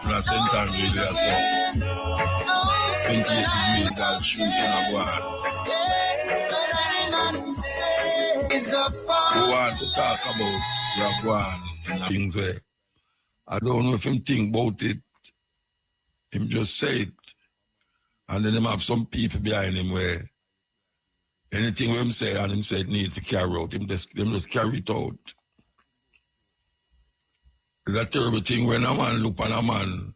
la sentan really so 28 degrees that shoot in a guan. We want to talk about Ragwan things where I don't know if him think about it, him just say it, and then him have some people behind him where anything him say and him say it needs to carry out, him just carry it out. It's a terrible thing when a man look on a man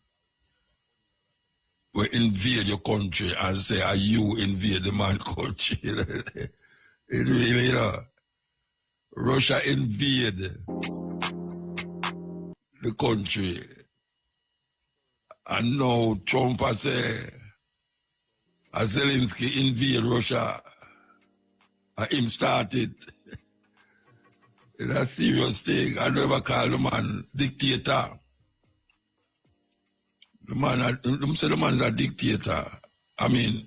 will invade your country and say, are you invade the man country? It really, you know, Russia invade the country. And now Trump has said, Zelensky invade Russia. And him started. It's a serious thing. I never call the man dictator. The man is a dictator. I mean,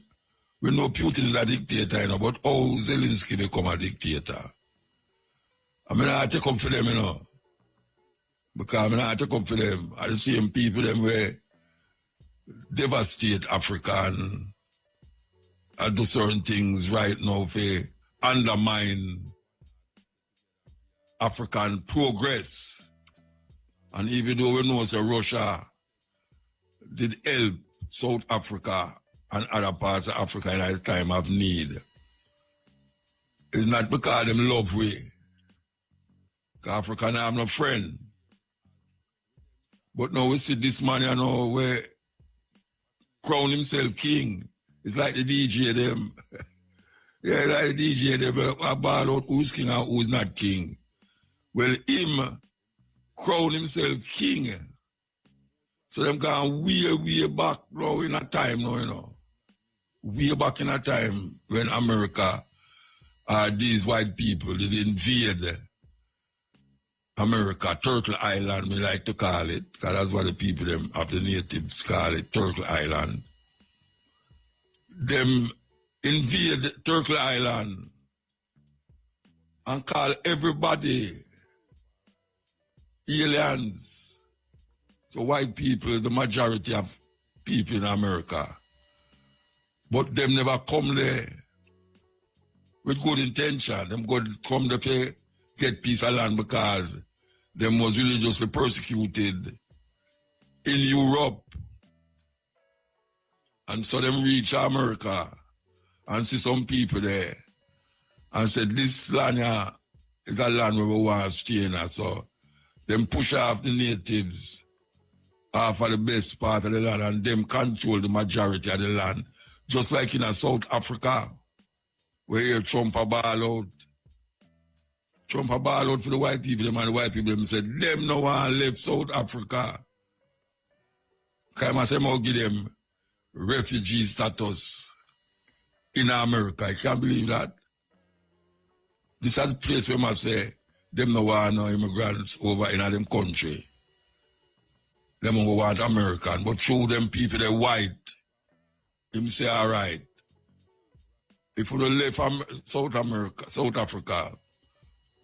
we know Putin is a dictator, you know, but how Zelensky become a dictator? I mean, I take up for them, you know. Because I take up for them. I the same people them where devastate Africa and do certain things right now for undermine African progress. And even though we know that Russia did help South Africa and other parts of Africa in a time of need, it's not because them love we. Because Africa now have no friend. But now we see this man, you know, where crown himself king. It's like the DJ them. Yeah, like the DJ them, about out who's king and who's not king. Well, him crown himself king. So them gone way back now in a time now, you know. Way back in a time when America, these white people, did invade America, Turtle Island, we like to call it, because that's what the people them of the natives call it, Turtle Island. Them invade Turtle Island and call everybody aliens. So white people is the majority of people in America. But them never come there with good intention. Them go come there to get piece of land because them was religiously persecuted in Europe. And so them reach America and see some people there and said, this land here is a land where we want to stay in. So them push off the natives off of the best part of the land and them control the majority of the land. Just like in South Africa, where here Trump a ball out. Trump a ball out for the white people, and the white people them said, them no one left South Africa. Because I say, I'll give them refugee status in America. I can't believe that. This is a place where I say, them no want no immigrants over in them country. Them who want American, but through them people, they're white. Him say, all right. If we don't live from South Africa,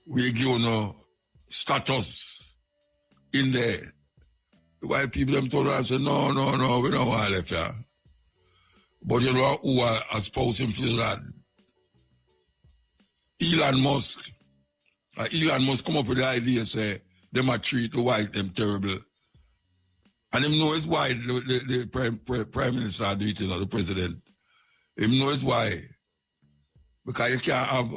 we give you no status in there. The white people them told us, say, no, we don't want to live here. But you know who are espousing for that? Elon Musk. Elon Musk come up with the idea, say, they might treat the white them terrible. And him knows why the prime minister do it, you know, the president. Him knows why. Because you can't have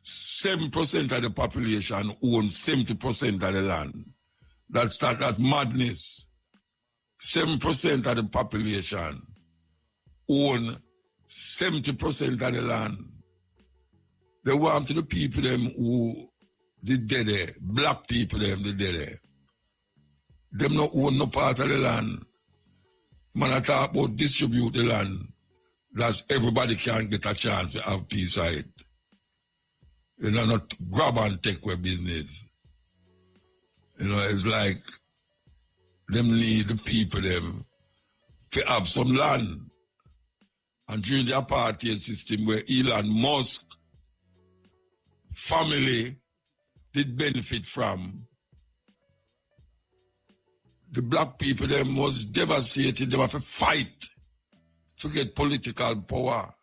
7% of the population own 70% of the land. That's madness. 7% of the population own 70% of the land. They want to the people them who did there, black people them did there. Them not own no part of the land. Man, I talk about distribute the land. That everybody can get a chance to have peace of it. You know, not grab and take away business. You know, it's like them need the people them to have some land. And during the apartheid system where Elon Musk family did benefit from, the black people, them was devastated. They have to fight to get political power.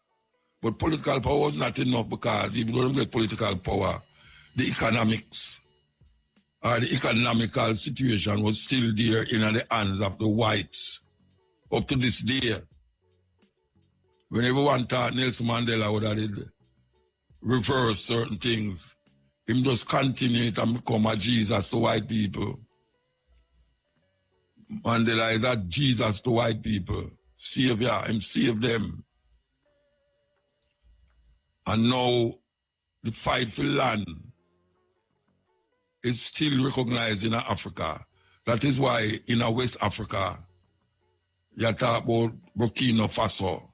But political power was not enough because if you don't get political power, the economics or the economical situation was still there in the hands of the whites up to this day. When everyone thought Nelson Mandela would have reverse certain things, him just continue and become a Jesus to white people. Mandela is a Jesus to white people. Savior, him save them. And now the fight for land is still recognized in Africa. That is why in West Africa, you talk about Burkina Faso,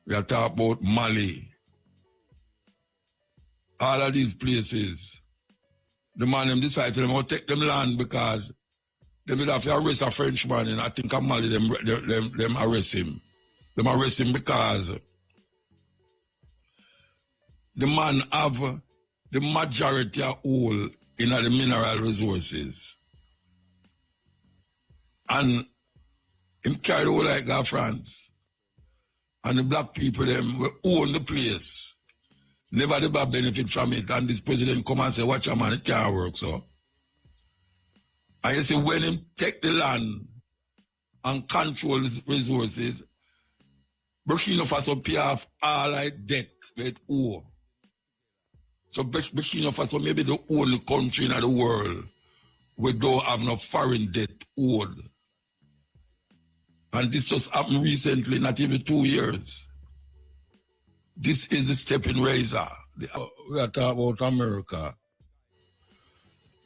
you talk about Mali, all of these places. The man them decide to take them land because they will have to arrest a Frenchman, and I think in Mali them arrest him. Them arrest him because the man have the majority of all in the mineral resources. And him carry all like God France. And the black people them will own the place. Never ever benefit from it. And this president come and say, watch a man, it can't work, so. And you see, when him take the land and control his resources, Burkina Faso pay off all like debt with owe. So Burkina Faso may be the only country in the world where don't have no foreign debt owed. And this just happened recently, not even 2 years. This is the stepping razor. We are talking about America.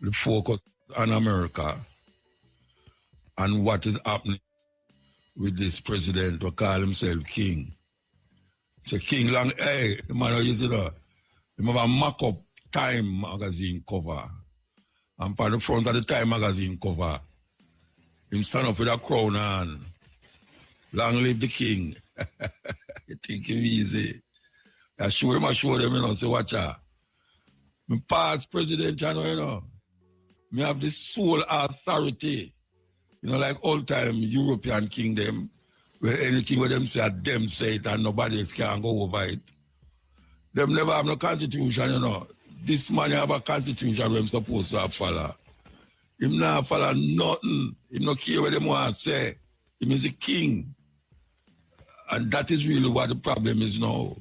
The focus on America and what is happening with this president who call himself King. So King Long, hey, the man is it. He have a mock-up Time magazine cover. And on the front of the Time magazine cover, him stand up with a crown on. Long live the king. You think him easy. I show them, you know, say, watch out. My past president, you know. Me have the sole authority. You know, like old time European kingdom, where anything with them say, them say it and nobody else can go over it. Them never have no constitution, you know. This man have a constitution where I'm supposed to follow. Him not follow nothing. Him not care what them want to say. Him is a king. And that is really what the problem is now.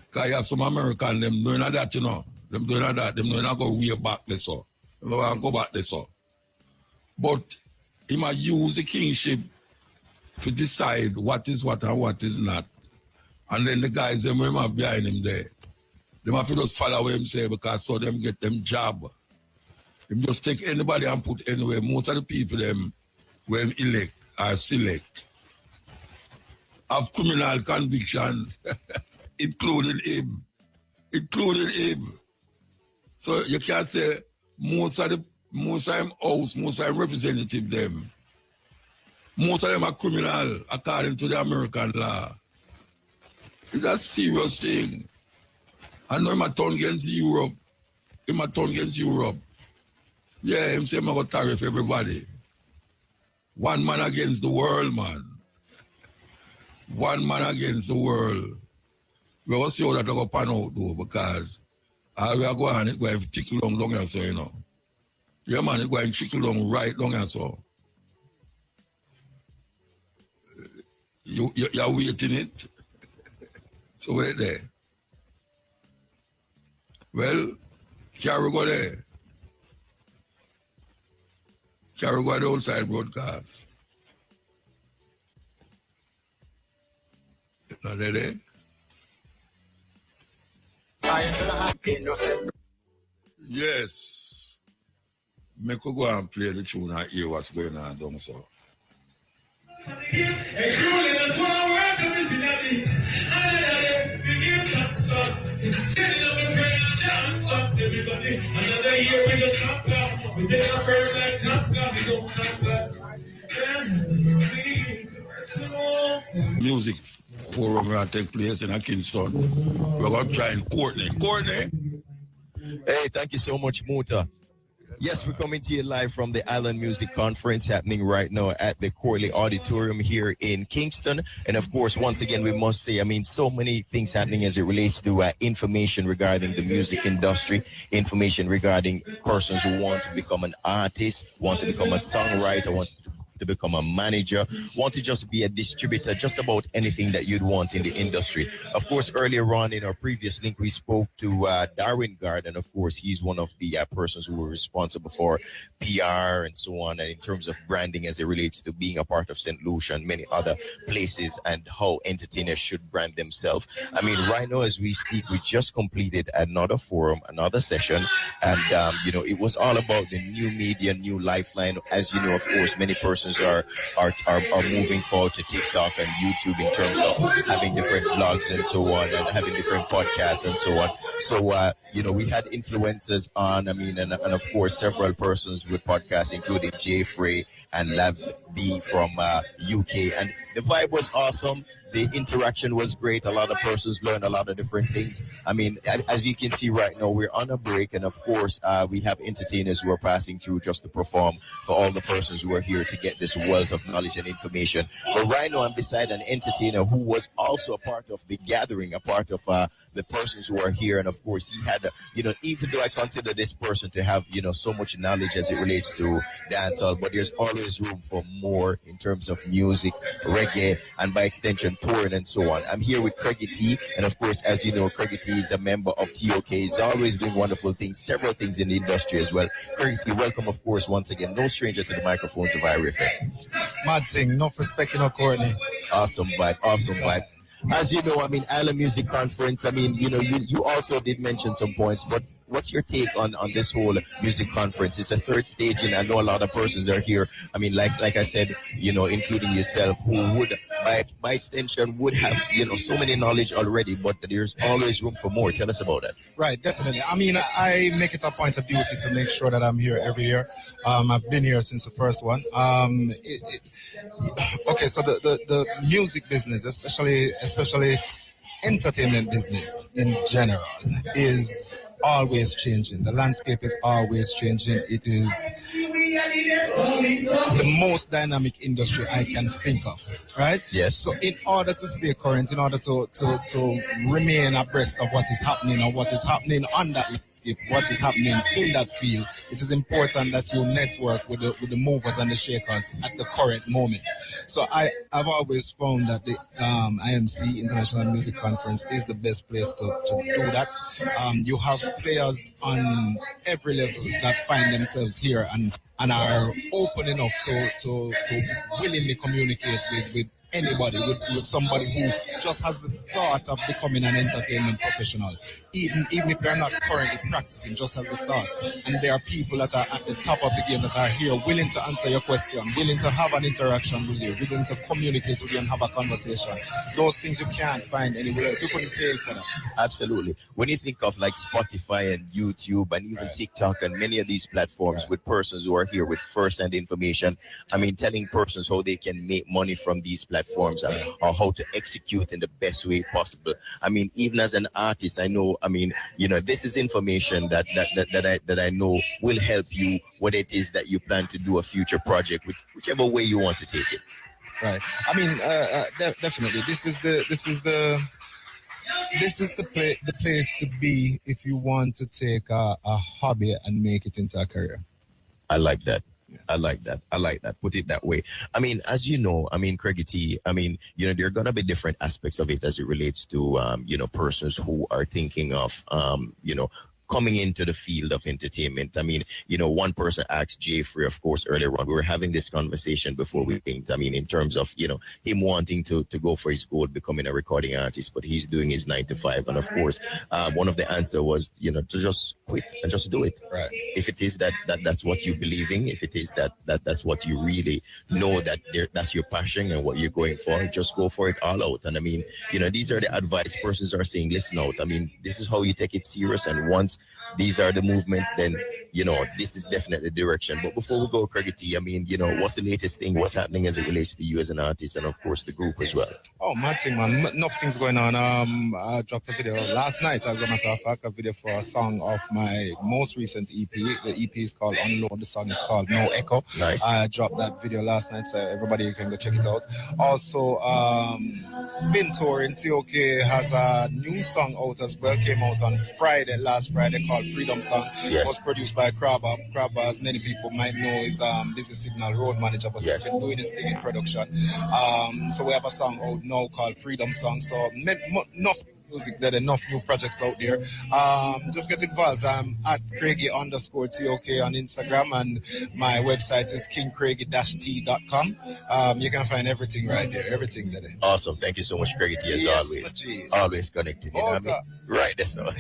Because you have some Americans, them doing that, you know. Them doing that. Them doing that go way back this so. Them want to go back this so. But he might use the kingship to decide what is what and what is not. And then the guys, them have behind him there. They have to just follow what him say because so them get them job. Him just take anybody and put anywhere. Most of the people them where him elect or select have criminal convictions, including him. So you can't say most of them house, most of them representative them. Most of them are criminal according to the American law. It's a serious thing. I know him a turn against Europe. Yeah, him say him a go tariff everybody. One man against the world, man. One man against the world. We will see how that will pan out though, because we are going to tickle long as so, you know. Yeah, man, it's going to tickle long right long as so. You're waiting it. So wait there. Well, can we go there? Can we go the outside broadcast? Not there? Yes. Make we go and play the tune and hear what's going on down so. Music forum will take place in Kingston. We're going to try and Courtney. Courtney? Hey, thank you so much, Muta. Yes, we're coming to you live from the Island Music Conference happening right now at the Corley Auditorium here in Kingston. And of course, once again, we must say, I mean, so many things happening as it relates to information regarding the music industry, information regarding persons who want to become an artist, want to become a songwriter, want to become a manager, want to just be a distributor, just about anything that you'd want in the industry. Of course, earlier on in our previous link, we spoke to Darwin Gard, and of course, he's one of the persons who were responsible for PR and so on, and in terms of branding as it relates to being a part of St. Lucia and many other places and how entertainers should brand themselves. I mean, right now as we speak, we just completed another forum, another session, and, it was all about the new media, new lifeline. As you know, of course, many persons are moving forward to TikTok and YouTube in terms of having different vlogs and so on, and having different podcasts and so on. So, we had influencers on, and of course, several persons with podcasts, including Jay Frey and Lav B from UK. And the vibe was awesome. The interaction was great. A lot of persons learned a lot of different things. I mean, as you can see right now, we're on a break. And of course, we have entertainers who are passing through just to perform for all the persons who are here to get this wealth of knowledge and information. But right now, I'm beside an entertainer who was also a part of the gathering, a part of the persons who are here. And of course, he had, even though I consider this person to have, so much knowledge as it relates to dancehall, but there's always room for more in terms of music, reggae, and by extension, touring and so on. I'm here with Craigie T, and of course, as you know, Craigie T is a member of TOK. He's always doing wonderful things, several things in the industry as well. Craigie T, welcome, of course, once again. No stranger to the microphones of IRFM. Mad thing, no respect, Courtney. Awesome vibe, awesome vibe. As you know, Island Music Conference, you also did mention some points, but what's your take on this whole music conference? It's a third stage, and I know a lot of persons are here. I mean, like I said, including yourself, who would, by extension, would have, so many knowledge already, but there's always room for more. Tell us about that. Right, definitely. I make it a point of duty to make sure that I'm here every year. I've been here since the first one. Okay, so the music business, especially entertainment business in general, is always changing. The landscape is always changing. It is the most dynamic industry I can think of, right? Yes. So in order to stay current, in order to remain abreast of what is happening or what is happening on that landscape, what is happening in that field, it is important that you network with the movers and the shakers at the current moment. So I've always found that the IMC, International Music Conference, is the best place to do that. You have players on every level that find themselves here and are open enough to willingly communicate with anybody, with somebody who just has the thought of becoming an entertainment professional, even if they're not currently practicing, just has a thought. And there are people that are at the top of the game that are here willing to answer your question, willing to have an interaction with you, willing to communicate with you and have a conversation. Those things you can't find anywhere else. You couldn't pay for that. Absolutely. When you think of like Spotify and YouTube and even TikTok and many of these platforms with persons who are here with first-hand information, telling persons how they can make money from these platforms or how to execute in the best way possible. Even as an artist, I know, this is information that I know will help you what it is that you plan to do a future project, whichever way you want to take it. Right. Definitely. This is the place to be if you want to take a hobby and make it into a career. I like that. I like that. Put it that way. As you know, Craigie T, there are going to be different aspects of it as it relates to, persons who are thinking of, coming into the field of entertainment. One person asked Jay Free, of course, earlier on. We were having this conversation before we think, in terms of, him wanting to go for his goal, becoming a recording artist, but he's doing his 9 to 5. And of course, one of the answer was, to just quit and just do it. Right. If it is that's what you believe in, if it is that's what you really know that's your passion and what you're going for, just go for it all out. And these are the advice persons are saying, listen out. This is how you take it serious. And once these are the movements, then, you know, this is definitely the direction. But before we go, Craigie T, I mean, you know, what's the latest thing? What's happening as it relates to you as an artist and, of course, the group as well? Oh, mad thing, man. Enough things going on. I dropped a video last night, as a matter of fact, a video for a song of my most recent EP. The EP is called Unload. The song is called No Echo. Nice. I dropped that video last night, so everybody can go check it out. Also, Thur in TOK has a new song out as well. Came out on Friday, last Friday, called Freedom Song. Yes. Was produced by Crabba. Crabba, as many people might know, is Busy Signal road manager, but Yes. he's been doing this thing in production. So we have a song out now called Freedom Song. So enough music there, enough new projects out there. Just get involved. I'm at Craigie_TOK on Instagram, and my website is kingcraigie-t.com. You can find everything right there, everything there. Awesome. Thank you so much, Craigie T, as always. Always connected. You know what I mean? Right, that's all.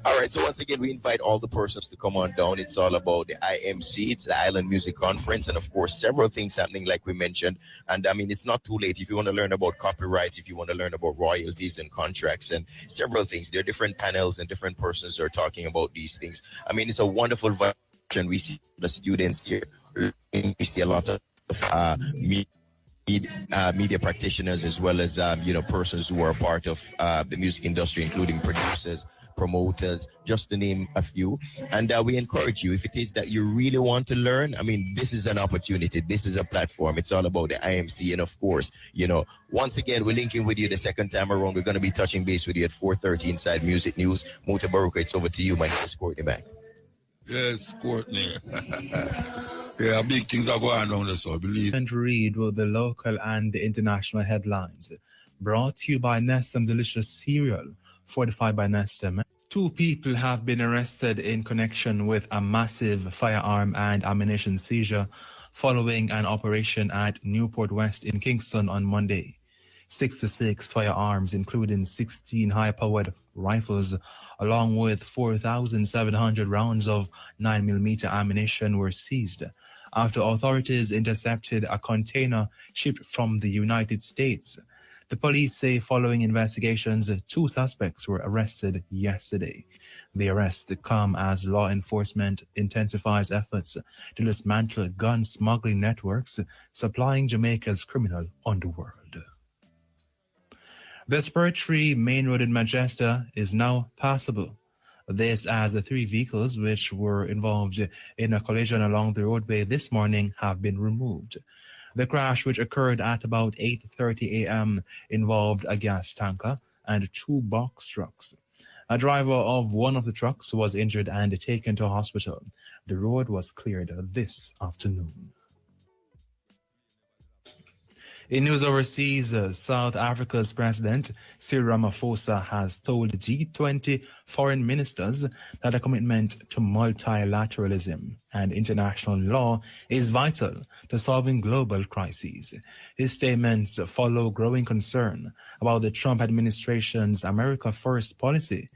All right, so once again, we invite all the persons to come on down. It's all about the IMC. It's the Island Music Conference, and of course, several things happening, like we mentioned. And I mean, it's not too late if you want to learn about copyrights, if you want to learn about royalties and contracts and several things. There are different panels and different persons who are talking about these things. I mean, it's a wonderful vibe. We see the students here. We see a lot of media practitioners, as well as you know, persons who are a part of the music industry, including producers, promoters, just to name a few. And we encourage you, if it is that you really want to learn, I mean, this is an opportunity. This is a platform. It's all about the IMC. And of course, you know, once again, we're linking with you the second time around. We're going to be touching base with you at 4:30 inside Music News. Mutabaruka, it's over to you. My name is Courtney Bank. Yes, Courtney. Yeah, big things are going on, so I believe. And read with the local and the international headlines. Brought to you by Nestum Delicious Cereal, fortified by Nestum. 2 people have been arrested in connection with a massive firearm and ammunition seizure following an operation at Newport West in Kingston on Monday. 66 firearms, including 16 high-powered rifles, along with 4,700 rounds of 9mm ammunition were seized after authorities intercepted a container shipped from the United States. The police say following investigations, 2 suspects were arrested yesterday. The arrests come as law enforcement intensifies efforts to dismantle gun smuggling networks supplying Jamaica's criminal underworld. The Spur Tree Main Road in Manchester is now passable. This as the 3 vehicles which were involved in a collision along the roadway this morning have been removed. The crash, which occurred at about 8:30 a.m., involved a gas tanker and 2 box trucks. A driver of one of the trucks was injured and taken to hospital. The road was cleared this afternoon. In news overseas, South Africa's President Cyril Ramaphosa has told G20 foreign ministers that a commitment to multilateralism and international law is vital to solving global crises. His statements follow growing concern about the Trump administration's America First policy,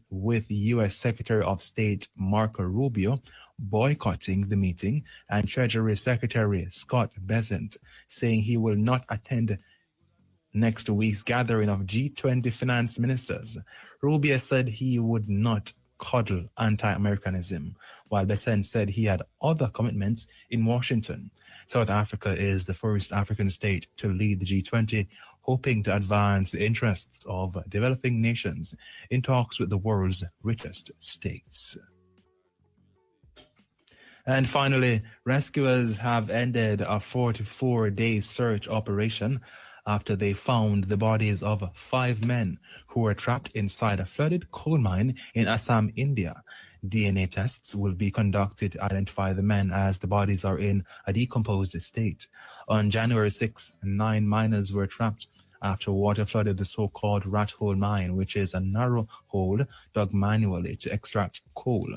with U.S. Secretary of State Marco Rubio boycotting the meeting and Treasury Secretary Scott Bessent saying he will not attend next week's gathering of G20 finance ministers. Rubio said he would not coddle anti-Americanism, while Bessent said he had other commitments in Washington. South Africa is the first African state to lead the G20, hoping to advance the interests of developing nations in talks with the world's richest states. And finally, rescuers have ended a 44-day search operation after they found the bodies of 5 men who were trapped inside a flooded coal mine in Assam, India. DNA tests will be conducted to identify the men as the bodies are in a decomposed state. On January 6, 9 miners were trapped after water flooded the so-called rat hole mine, which is a narrow hole dug manually to extract coal.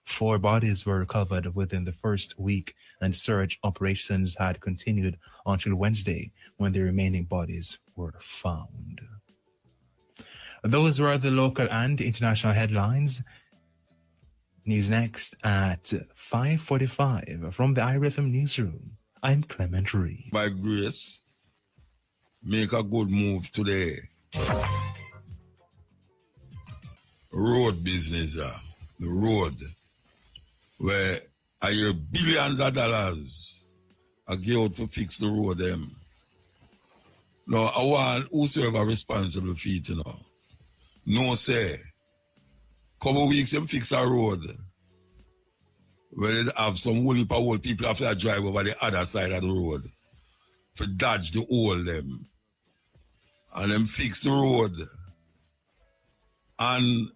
4 bodies were recovered within the first week, and search operations had continued until Wednesday, when the remaining bodies were found. Those were the local and international headlines. News next at 5:45 from the iRhythm newsroom. I'm Clement Reed. By grace, make a good move today. Road business, the road, where I hear billions of dollars are given out to fix the road them. Now, I want whosoever responsible for it, no say, couple weeks them fix a road, where they have some whole heap of old people have to drive over the other side of the road to dodge the hole them. And them fix the road. And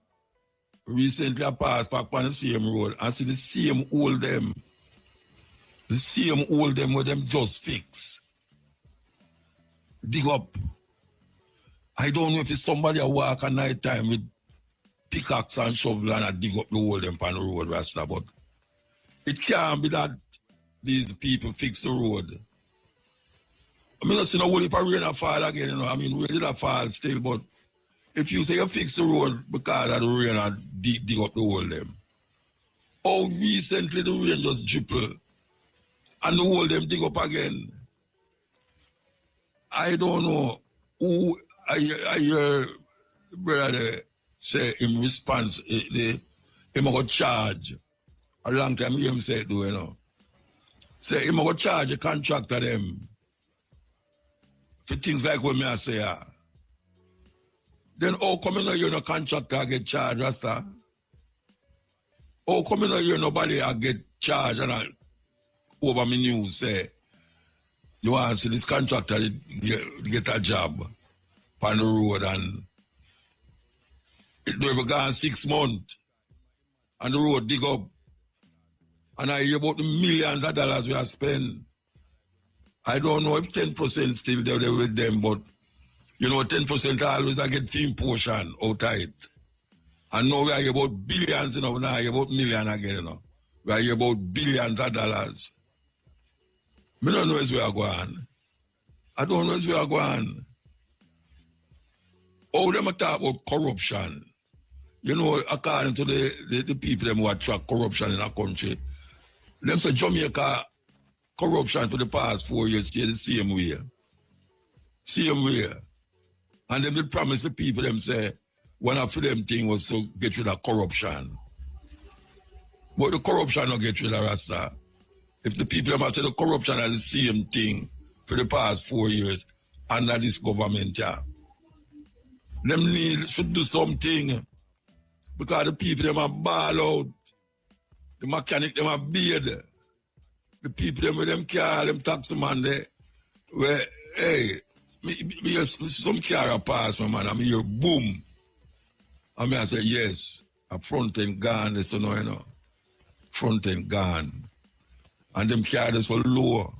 recently I passed back on the same road and see the same hole them. The same hole them where them just fix. Dig up. I don't know if it's somebody who walk at night time with pickaxe and shovel and dig up the hole them on the road, Rasta, but it can't be that these people fix the road. I mean, I see no whole heap of rain fall again, I mean, rain did fall still, but if you say you fix the road because of the rain and dig up the hole them, how recently the rain just dribble and the hole them dig up again? I don't know who I hear the brother say in response, him got charge. A long time I hear him say it, Say him got charge a contractor them for things like what me I say. Then how come you no contractor get charged, Rasta? How come you nobody get charged and over me news say you want to see this contractor get a job on the road and it never gone 6 months and the road dig up and I hear about the millions of dollars we have spent. I don't know if 10% still there with them, but 10% always I get team portion out of it. And now we are about billions, now I hear about millions again, We are about billions of dollars. I don't know where we are going. I don't know where we are going. How them talk about corruption? According to the people them who attract corruption in our country, them say Jamaica corruption for the past 4 years stay the same way. Same way. And then they promise the people them say one of them thing was to get rid of corruption. But the corruption don't get rid of Rasta. If the people them say the corruption are the same thing for the past 4 years under this government, them should do something because the people them are ball out. The mechanic them are beard. The people them with them car, them taxi man there, where, hey, me some car pass, my man, I hear boom. I say, yes, a front end gone, this front end gone. And them car is so low.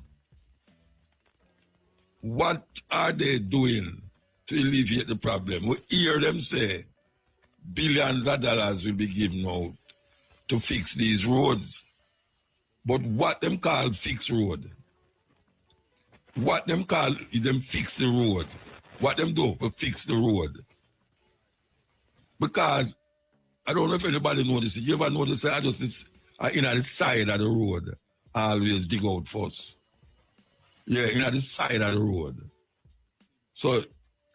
What are they doing to alleviate the problem? We hear them say billions of dollars will be given out to fix these roads. But what them call fix road? What them call them fix the road? What them do for fix the road? Because I don't know if anybody noticed it. You ever notice I just in the side of the road always dig out first. Yeah, in the side of the road. So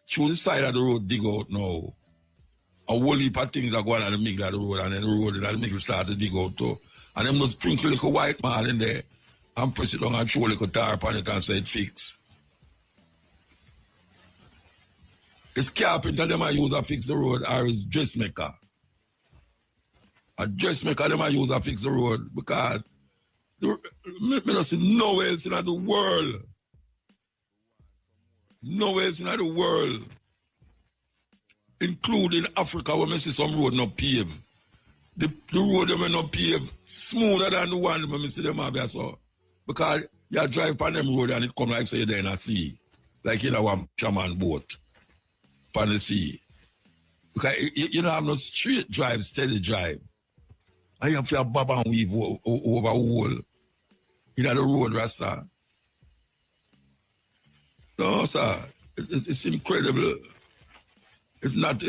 through the side of the road dig out now. A whole heap of things are going on in the middle of the road, and then the road in the middle start to dig out too. And them just sprinkle like a white man in there and press it down and throw like a tarp on it and say it fix. It's carpenter them I use to fix the road, or it's dressmaker. A dressmaker them I use to fix the road because me don't see nowhere else in the world. Nowhere else in the world, including Africa, where I see some road not paved. The road them not paved smoother than the one when I see them have so. Because you drive on them road and it come like say you're there in a sea. Like in a one shaman boat. On the sea. Because you don't have no straight drive, steady drive. And you have to bob and weave over a hole. In the road, Rasta. No, sir. It's incredible. It's not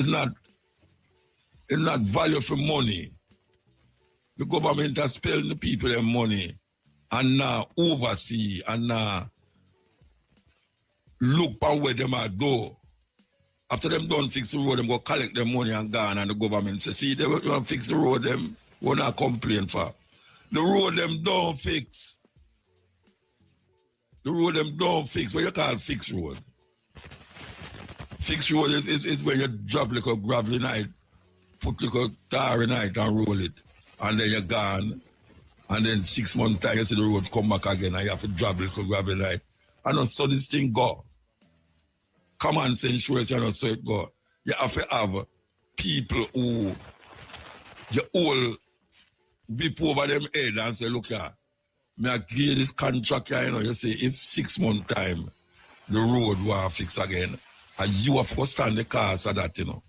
value for money. The government has spent the people their money and now oversee and now look on where them are go. After them done fix the road, them go collect their money and gone and the government say, see, they want to fix the road them. What I complain for? The road them don't fix. The road them don't fix. What you call fix road? Fix road is where you drop like a gravel in it, put like a tar in it and roll it. And then you're gone. And then 6 months time you see the road come back again and you have to drop like a gravel in it. And not so this thing go. Common sense shows you not so it go. You have to have people who you all whip over them head and say, look here, me I give you this contract here, you know, you say if 6 months time the road will fix again, and you have to stand the cost of that, you know.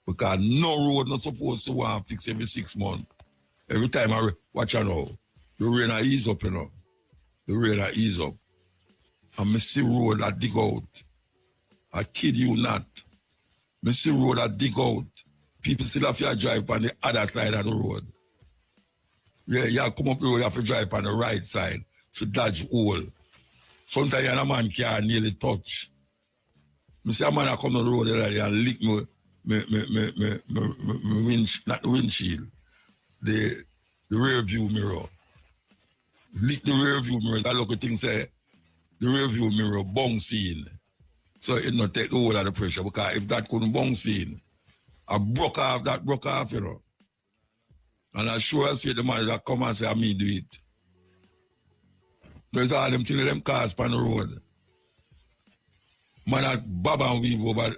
Because no road not supposed to want to fix every 6 months. Every time I watch you know, the rain a ease up, you know. The rain a ease up. And I see road that dig out. I kid you not. I see road that dig out. People still have to drive on the other side of the road. Yeah, you come up the road, you have to drive on the right side to dodge hole. Sometimes a man can't nearly touch. I see a man that come on the road and lick me not the windshield, the rear view mirror. Lick the rear view mirror. That look at thing say, the rear view mirror bounce in. So it not take the whole of the pressure, because if that couldn't bounce in, I broke off, you know. And I sure as the man that come and say, I me do it. There's all them things, them cars on the road. Man that bob and weave over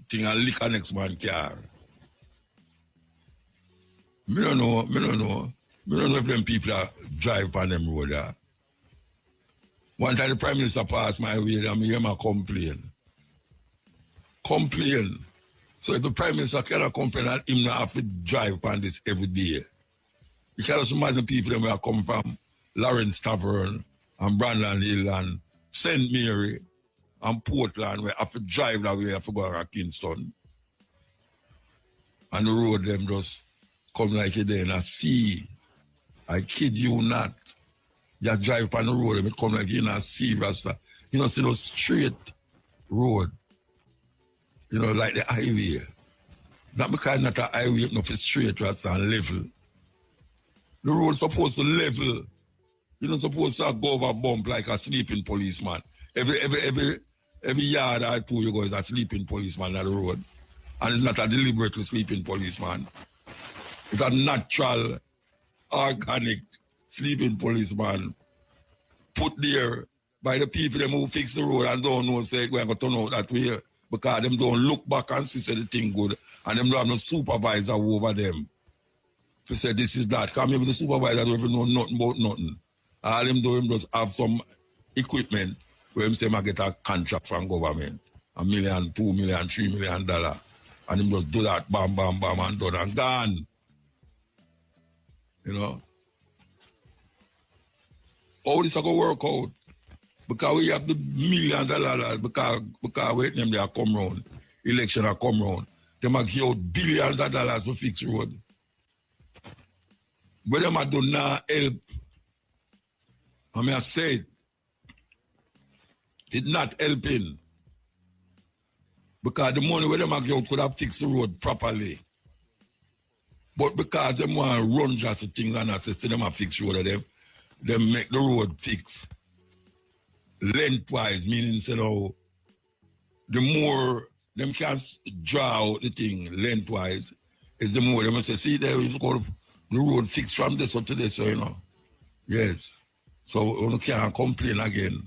thing and lick a next man car. Me don't know. Me don't know if them people are drive on them road there. One time the Prime Minister passed my way and me hear my complain. So if the Prime Minister cannot complain that him not have to drive on this every day. You can just imagine people that will come from Lawrence Tavern and Brandon Hill and St. Mary and Portland where have to drive that way, have to go to Kingston. And the road them just come like a day in a sea. I kid you not. You drive on the road and it come like in a sea, Rasta. You know, see those straight road. You know, like the highway. Not because not a highway, enough it's straight, Rasta, and level. The road supposed to level. You're not supposed to go over bump like a sleeping policeman. Every yard or two you go is a sleeping policeman on the road. And it's not a deliberately sleeping policeman. It's a natural, organic sleeping policeman put there by the people them who fix the road and don't know say we're going to turn out that way. Because them don't look back and see say the thing good. And them don't have no supervisor over them. To say this is that. Because maybe the supervisor don't even know nothing about nothing. All them do him just have some equipment where him say I get a contract from government. $1 million, $2 million, $3 million. And him just do that, bam, bam, bam, and done and gone. You know? How this is going to work out? Because we have the $1 million, because wait them they come round, election are come round. They might give out billions of dollars to fix road. But them do not help. I mean, I said, it's not helping. Because the money where them give out could have fixed the road properly. But because them want to run just the things and I say them have fixed road of them make the road fix. Lengthwise, meaning, you know, the more them can draw out the thing lengthwise, is the more they must say, see, there is called the road fixed from this up to this, so, you know. Yes. So you can't complain again.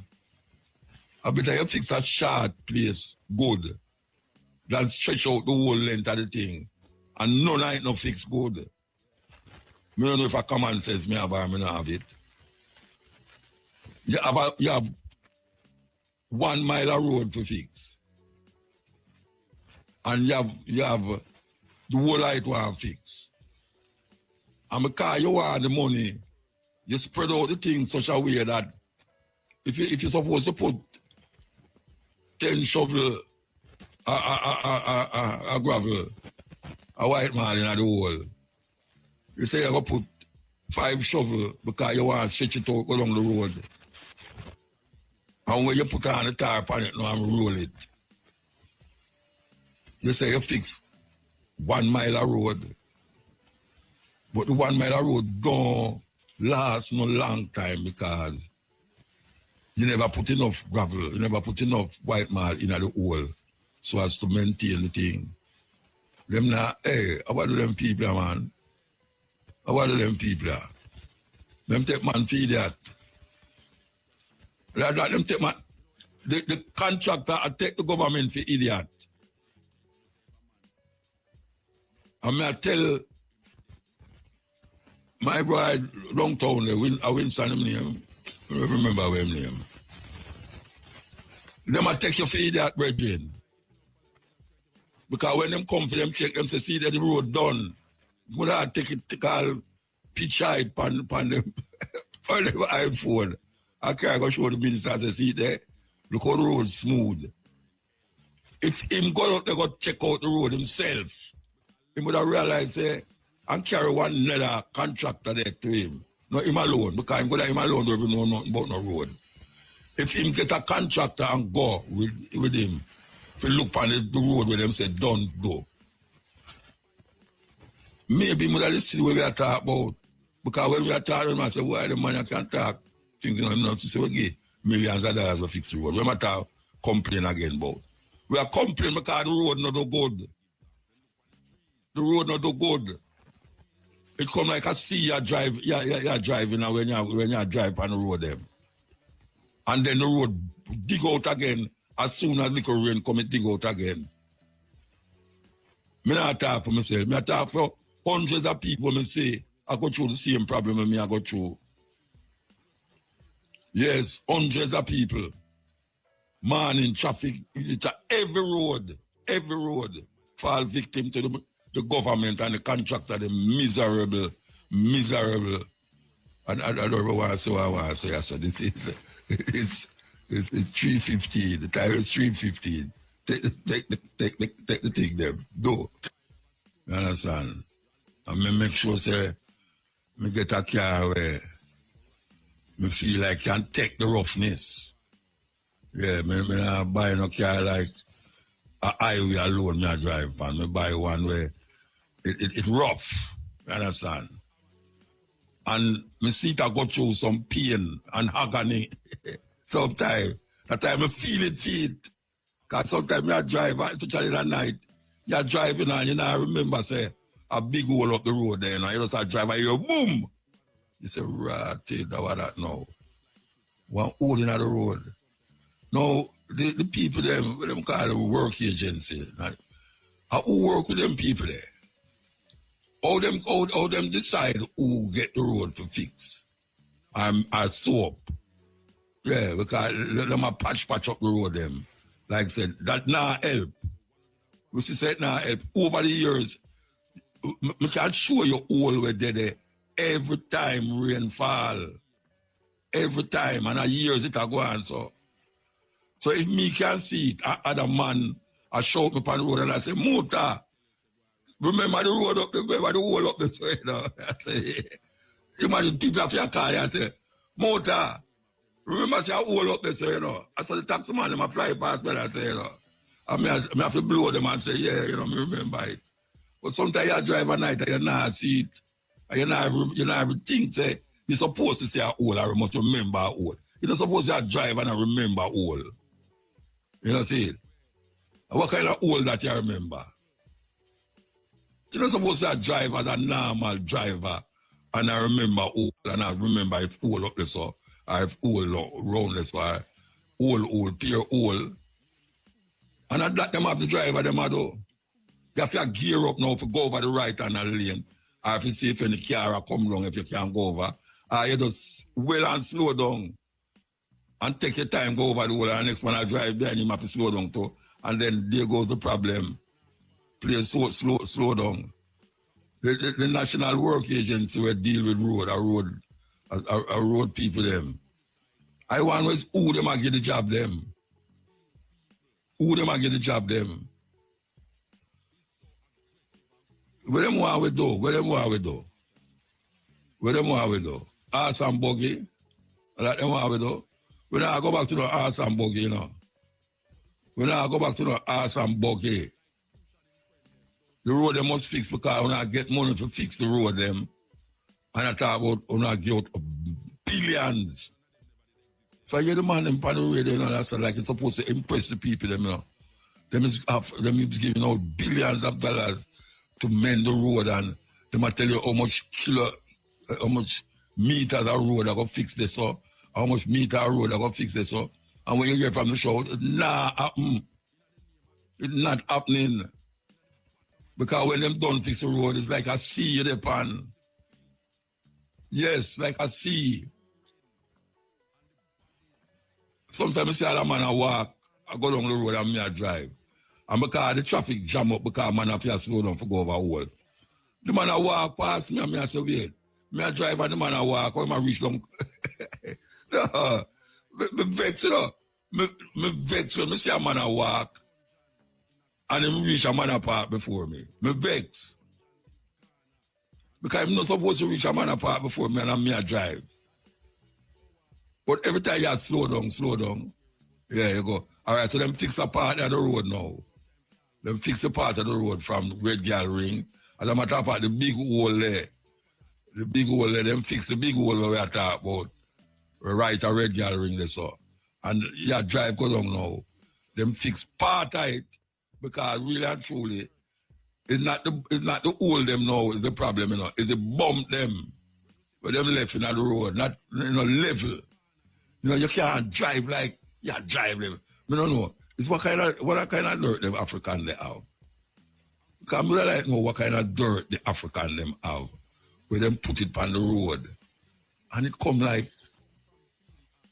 I bet you fix a short place good, than stretch out the whole length of the thing. And none of it no fix good. I don't know if a common says me have or me not have it. You have 1 mile of road to fix. And you have the whole light one fix. And because you want the money, you spread out the thing such a way that if you're supposed to put 10 shovel a gravel, a white man in the hole, you say you're going to put 5 shovel because you want to stretch it out along the road. And when you put on the tarp on it now and roll it, you say you fix 1 mile of road. But the 1 mile road don't last no long time because you never put enough gravel, you never put enough white malt in the hole so as to maintain the thing. Them now, hey, how about them people, man? How about them people? Them take man for idiot. Them take man, the contractor take the government for idiot. And I tell my bride downtown, I Winston him name. I don't remember his name. Them a take you for idiot, brethren. Because when them come for them check, them say, see that the road done. When I take it, take all pitch height on them, on them iPhone. I can't go show the minister and say, see there, look how the road smooth. If him go out there, go check out the road himself, he would have realized, and carry one another contractor there to him. Not him alone, because him alone don't even know nothing about no road. If him get a contractor and go with him, if you look on the road where them say, don't go. Maybe we have to see what we are talking about. Because when we are talking, I say, why the man can't talk? Thinking I'm not to say, we give millions of dollars to fix the road. We might have complain again about. We are complaining because the road not do good. The road not do good. It come like a sea you drive, you're driving when you drive on the road them. And then the road dig out again. As soon as little rain come, it dig out again. I not talk for myself. I talk for hundreds of people. I say, I go through the same problem with me, I go through. Yes, hundreds of people. Man in traffic, every road fall victim to the government and the contractor, the miserable. And I don't know what I say. I said, this is, it's 3:15. The time is 3:15. Take the thing them. Do. You understand? And me make sure say me get a car where me feel like I can take the roughness. Yeah, me not buy no car like a highway alone me I drive on. Me buy one where it rough. You understand? And me see it I go through some pain and agony. Sometimes, that time I feel it. Because sometimes I drive, especially at night, you're driving and you know, I remember, say, a big hole up the road there, and you just drive and you boom! You say, right, what that now? One hole in the road. Now, the people them, what them call the work agency, right? Who work with them people there? How them decide who get the road to fix? Or soap. Yeah, because them a patch up the road them. Like I said, that now help. We said now help. Over the years, we can show you all where there every time rain fall. Every time, and a years it a go on so. So if me can see it, other man I shout me upon the road and I say, Muta, remember the road up there, remember the hole up there, so you know. I say, imagine people have your car, I say, Muta, remember, I say, I hold up there, so, you know. I saw the taxi man, I fly past, but I say, you know. I have to blow them and say, yeah, you know, me remember it. But sometimes you drive at night and you not see it. And you not think, say, you're supposed to say a hole or you must remember a hole. You're not supposed to drive and remember a hole. You know, see it? And what kind of hole that you remember? You're not supposed to drive as a normal driver and I remember hole and I remember if hole up there, so. I have all round this far, all, pure all. And at that them have the driver them do. You have to gear up now to go over the right hand lane. I have to see if any car come wrong if you can't go over. You just well and slow down. And take your time, go over the wall, and next one I drive there and you have to slow down too. And then there goes the problem. Please slow down. The National Work Agency will deal with road people them. I want was who them a get the job them. Who them a get the job them. Where them want we do? Ass and buggy. That them want we do. We not go back to the ass and buggy, you know. We not go back to the ass and buggy. The road they must fix because we not get money to fix the road them. And I talk about on give out billions. So I hear the man them on the radio, you know, that's like it's supposed to impress the people, them, you know. Them is giving out billions of dollars to mend the road, and they might tell you how much meters of road are going to fix this up, how much meter of road are going to fix this up. And when you hear from the show, it's not happening. It's not happening. Because when them don't fix the road, it's like a sea in the pan. Yes, like a sea. Sometimes I see a man I walk, I go down the road and me I drive. And because the traffic jam up, because man have to slow down for go over wall. The man I walk past me and me I say, wait. Me I drive and the man I walk, when I reach down. No, me vex, you know. Me vex when me see a man I walk and him reach a man apart before me. Me vex. Because I'm not supposed to reach a man apart before me and me I drive. But every time you slow down. Yeah, you go. All right, so them fix a part of the road now. Them fix a part of the road from Red Girl Ring. As a matter of fact, the big hole there. The big hole there, them fix the big hole where we are talking about. We right a Red Girl Ring there, so. And yeah, drive go down now. Them fix part of it. Because really and truly, it's not the hole them now is the problem, you know. It's the bump them. But them left in the road, not, you know, level. You know, you can't drive like, yeah, drive them. I don't know. It's what kind of dirt them African they have. Because I don't like know what kind of dirt the African them have. Where them put it on the road. And it come like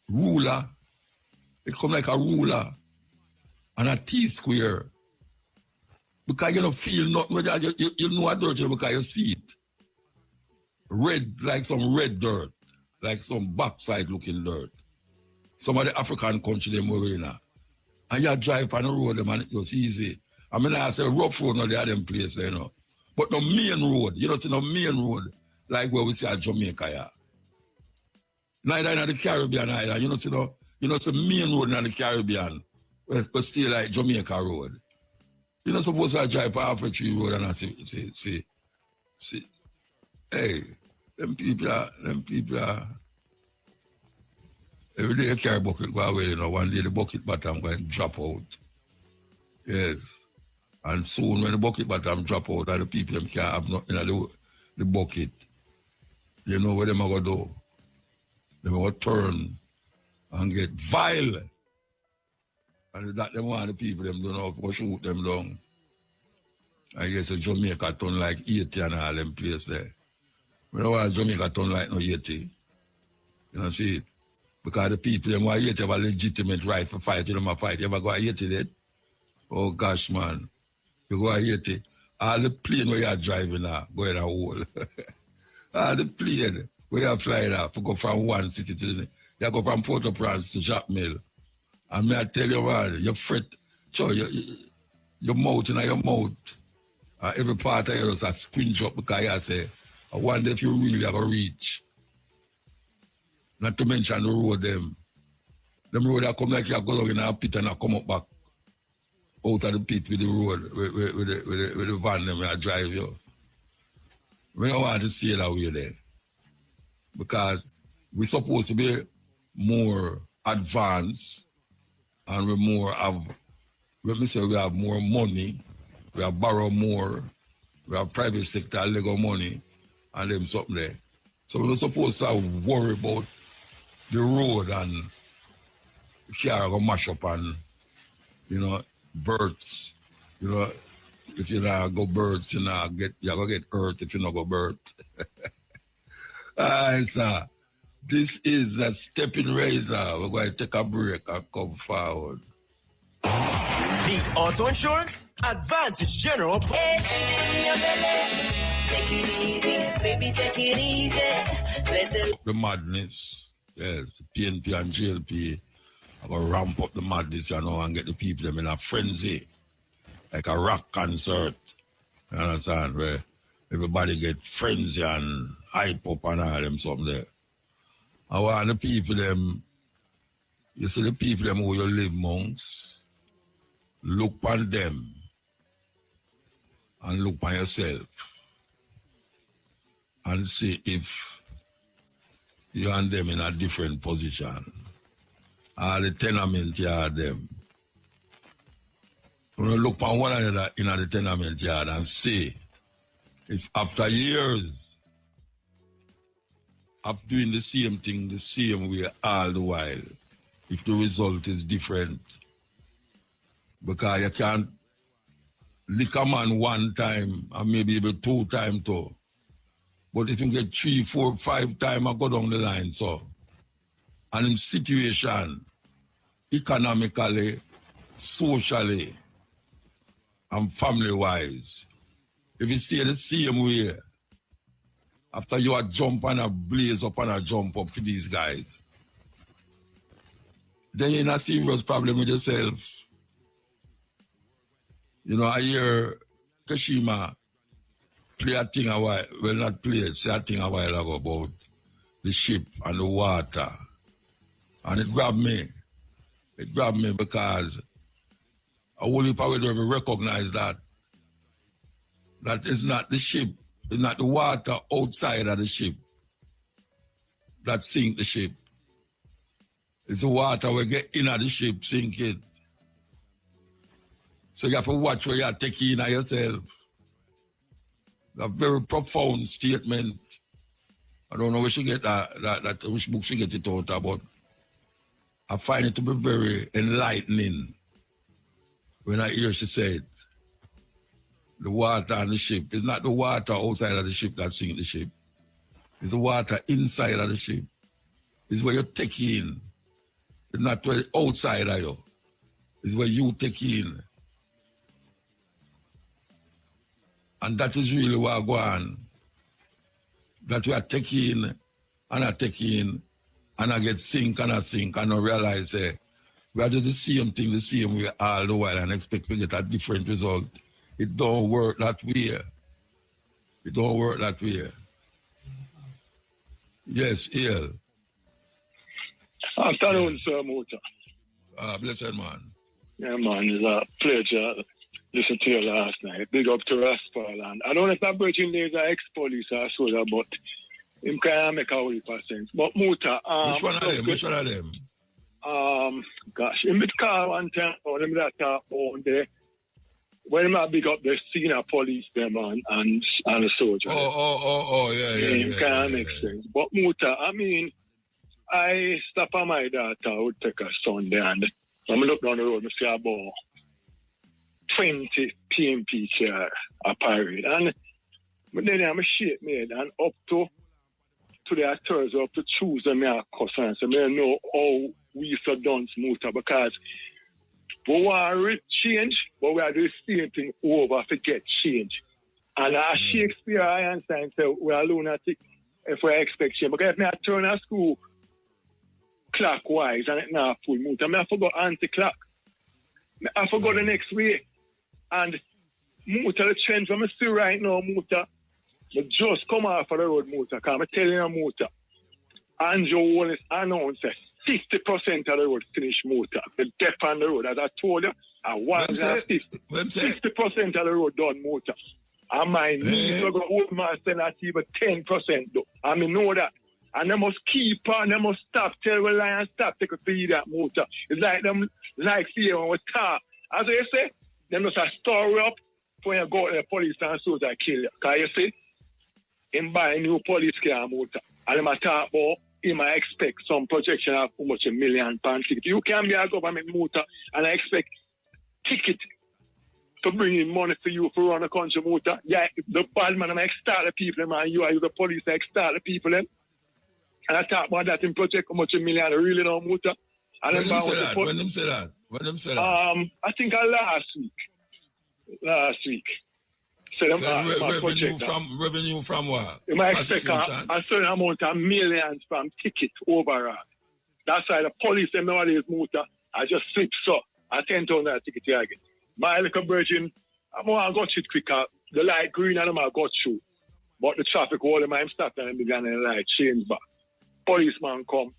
ruler. It come like a ruler. And a T-square. Because you don't feel nothing. You know a dirt because you see it. Red, like some red dirt. Like some backside looking dirt. Some of the African country them were in. And you drive on the road, them, and it was easy. I mean, I say rough road, no, they are them place, you know. But the main road, you don't see no main road, like where we see at Jamaica, yeah. Neither in the Caribbean either. You don't see main road in the Caribbean, but still like Jamaica road. You're not supposed to drive on Half Tree Road and I see. Hey, them people are. Every day you carry a bucket, go away, you know. One day the bucket bottom going to drop out. Yes. And soon when the bucket bottom drop out, and the people them can't have nothing in the bucket, you know what them are going to do? They will turn and get vile. And that them want the people them don't know how shoot them down. I guess Jamaica turn like 80 and all them place there. We don't want Jamaica turn like no 80. You know, see it? Because the people them want 80 have a legitimate right for fight. You know, my fight. You ever go 80 then? Oh gosh, man. You go 80. All the plane where you're driving now, go in a hole. All the plane where you're flying off, you go from one city to the next. You go from Port-au-Prince to Jacmel. And may I tell you what, you fret, so your mouth, your mouth, every part of yours are squinch up because you say, I wonder if you really have a reach. Not to mention the road them. Them road that come like you go down in a pit and I come up back out of the pit with the road, with the van them I drive you. We don't want to see it that way there. Because we're supposed to be more advanced and we have more money, we have borrow more, we have private sector legal money and them something there. So we're not supposed to worry about the road and the car go mash up and, you know, birds. You know, if you not go birds, you're going to get hurt if you not go birds. Alright, sir. This is the Stepping Razor. We're going to take a break and come forward. Need auto insurance? Advantage General. Take it easy, baby, take it easy. The madness. Yes, PNP and JLP are going to ramp up the madness, you know, and get the people them in a frenzy. Like a rock concert. You understand? Where everybody get frenzy and hype up and all them something there. I want the people them, you see the people them who you live amongst, look on them and look on yourself. and see if you and them in a different position. Or the tenement yard them. When you look on one another in the tenement yard and see if after years of doing the same thing the same way all the while, if the result is different. Because you can't lick a man one time and maybe even 2 times too. But if you get 3, 4, 5 times, I go down the line, so. And in situation, economically, socially, and family-wise, if you stay the same way, after you are jump and a blaze up and a jump up for these guys, then you're in a serious problem with yourself. You know, I hear Kashima play a thing a while, well not play it, say a thing a while ago about the ship and the water. And it grabbed me. It grabbed me because I only probably don't recognize that it's not the ship, it's not the water outside of the ship that sink the ship. It's the water we get in the ship, sink it. So you have to watch where you're taking of yourself. A very profound statement. I don't know where she get that which book she get it out of, but I find it to be very enlightening when I hear she said, the water on the ship. It's not the water outside of the ship that sink the ship. It's the water inside of the ship. It's where you take in. It's not where outside of you. It's where you take in. And that is really what go on. That we are taking and I take in and I get sink and I sink and I realize we are doing the same thing the same way all the while and expect to get a different result. It don't work that way. It don't work that way. Yes, El. Afternoon, Sir Muta. Blessed man. Yeah, man, it's a pleasure. Listen to you last night. Big up to Raspal. And I don't know if that Virgin Days are ex-police or so, but him can't make a whole heap of sense. But Muta, which one of them? Which one of them? Gosh, in the car one time, or him that on there, when I big up the senior police them and the soldier. Yeah. Can't make sense. But Muta, I mean, I stop on my daughter, I would take her Sunday, and I'm look down the road and see about 20 PMP chair a pirate. And then I'm a shit made and up to the Thurs up to choose them a customer. So I know how we so done smoother because we want change, but we are doing the same thing over to get change. And as Shakespeare Einstein said, we are lunatic if we expect change. Because if I turn a school clockwise and it's not full motor, I forgot anti-clock. I forgot the next way. And motor, the trend from I see right now, motor, I just come off of the road, motor, because I'm telling you, motor, Andrew Wallace announced that 50% of the road finished motor. The depth on the road, as I told you, I want 60% of the road done motor. And my knees are going to hold my say not even 10% though. I mean, know that. And they must keep on, they must stop, tell the lion stop, take a feed that motor. It's like them, like see when we talk. As I say, them just a story up when you go to the police and so they kill you. Because you see, him buy a new police car motor. And them a talk about, he might expect some projection of how much £1 million ticket. You can be a government motor and I expect ticket to bring in money for you for run a country motor. Yeah, the bad man, I start the people, man. You are the police, I start the people, them. And I talk about that in project, how much $1 million really no motor. And when them say that? When them say that? When them say that? I think last week. So revenue from what? You might expect a certain amount of millions from ticket overall. That's why the police, them nowadays motor, I just slip so. I 10,000 ticket here again. My little virgin, I'm going to go shit quicker. The light green and I'm going to go through. But the traffic, all the time stop and began the light change back. Policeman come.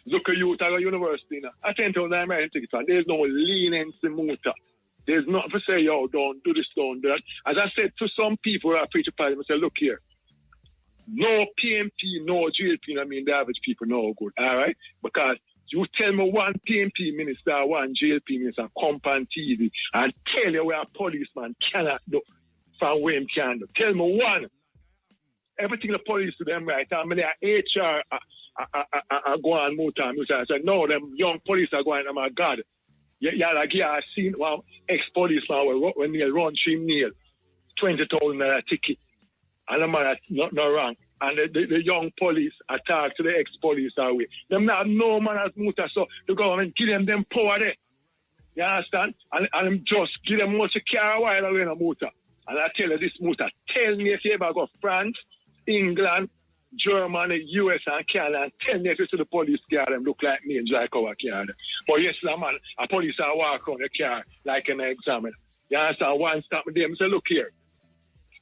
Look at you at the university now. I 10,000 tickets. There's no lenience in motor. There's nothing to say, yo, don't do this, don't do that. As I said to some people who are preaching party, I said, look here. No PMP, no JLP, I mean the average people know good, all right? Because you tell me one PMP minister, one JLP minister come on TV and tell you where a policeman cannot do from where he can do. Tell me one. Everything the police do them right. I mean, their HR are going on time. I said, no, them young police are going, oh my God. Yeah, like, yeah, I seen one ex-policeman when they run 3 nail, 20,000 ticket. And the man not wrong. And the young police attack to the ex-police away. Them not no man as Muta, so the government give them power there. You understand? And them just give them much car while away in a Muta. And I tell you this Muta, tell me if you ever go France, England, Germany, US and Canada, and tell me if you see the police car them look like me and drive our car. But yes, man, a police are walk on the car like an examiner. You understand? One stop with them, say, look here.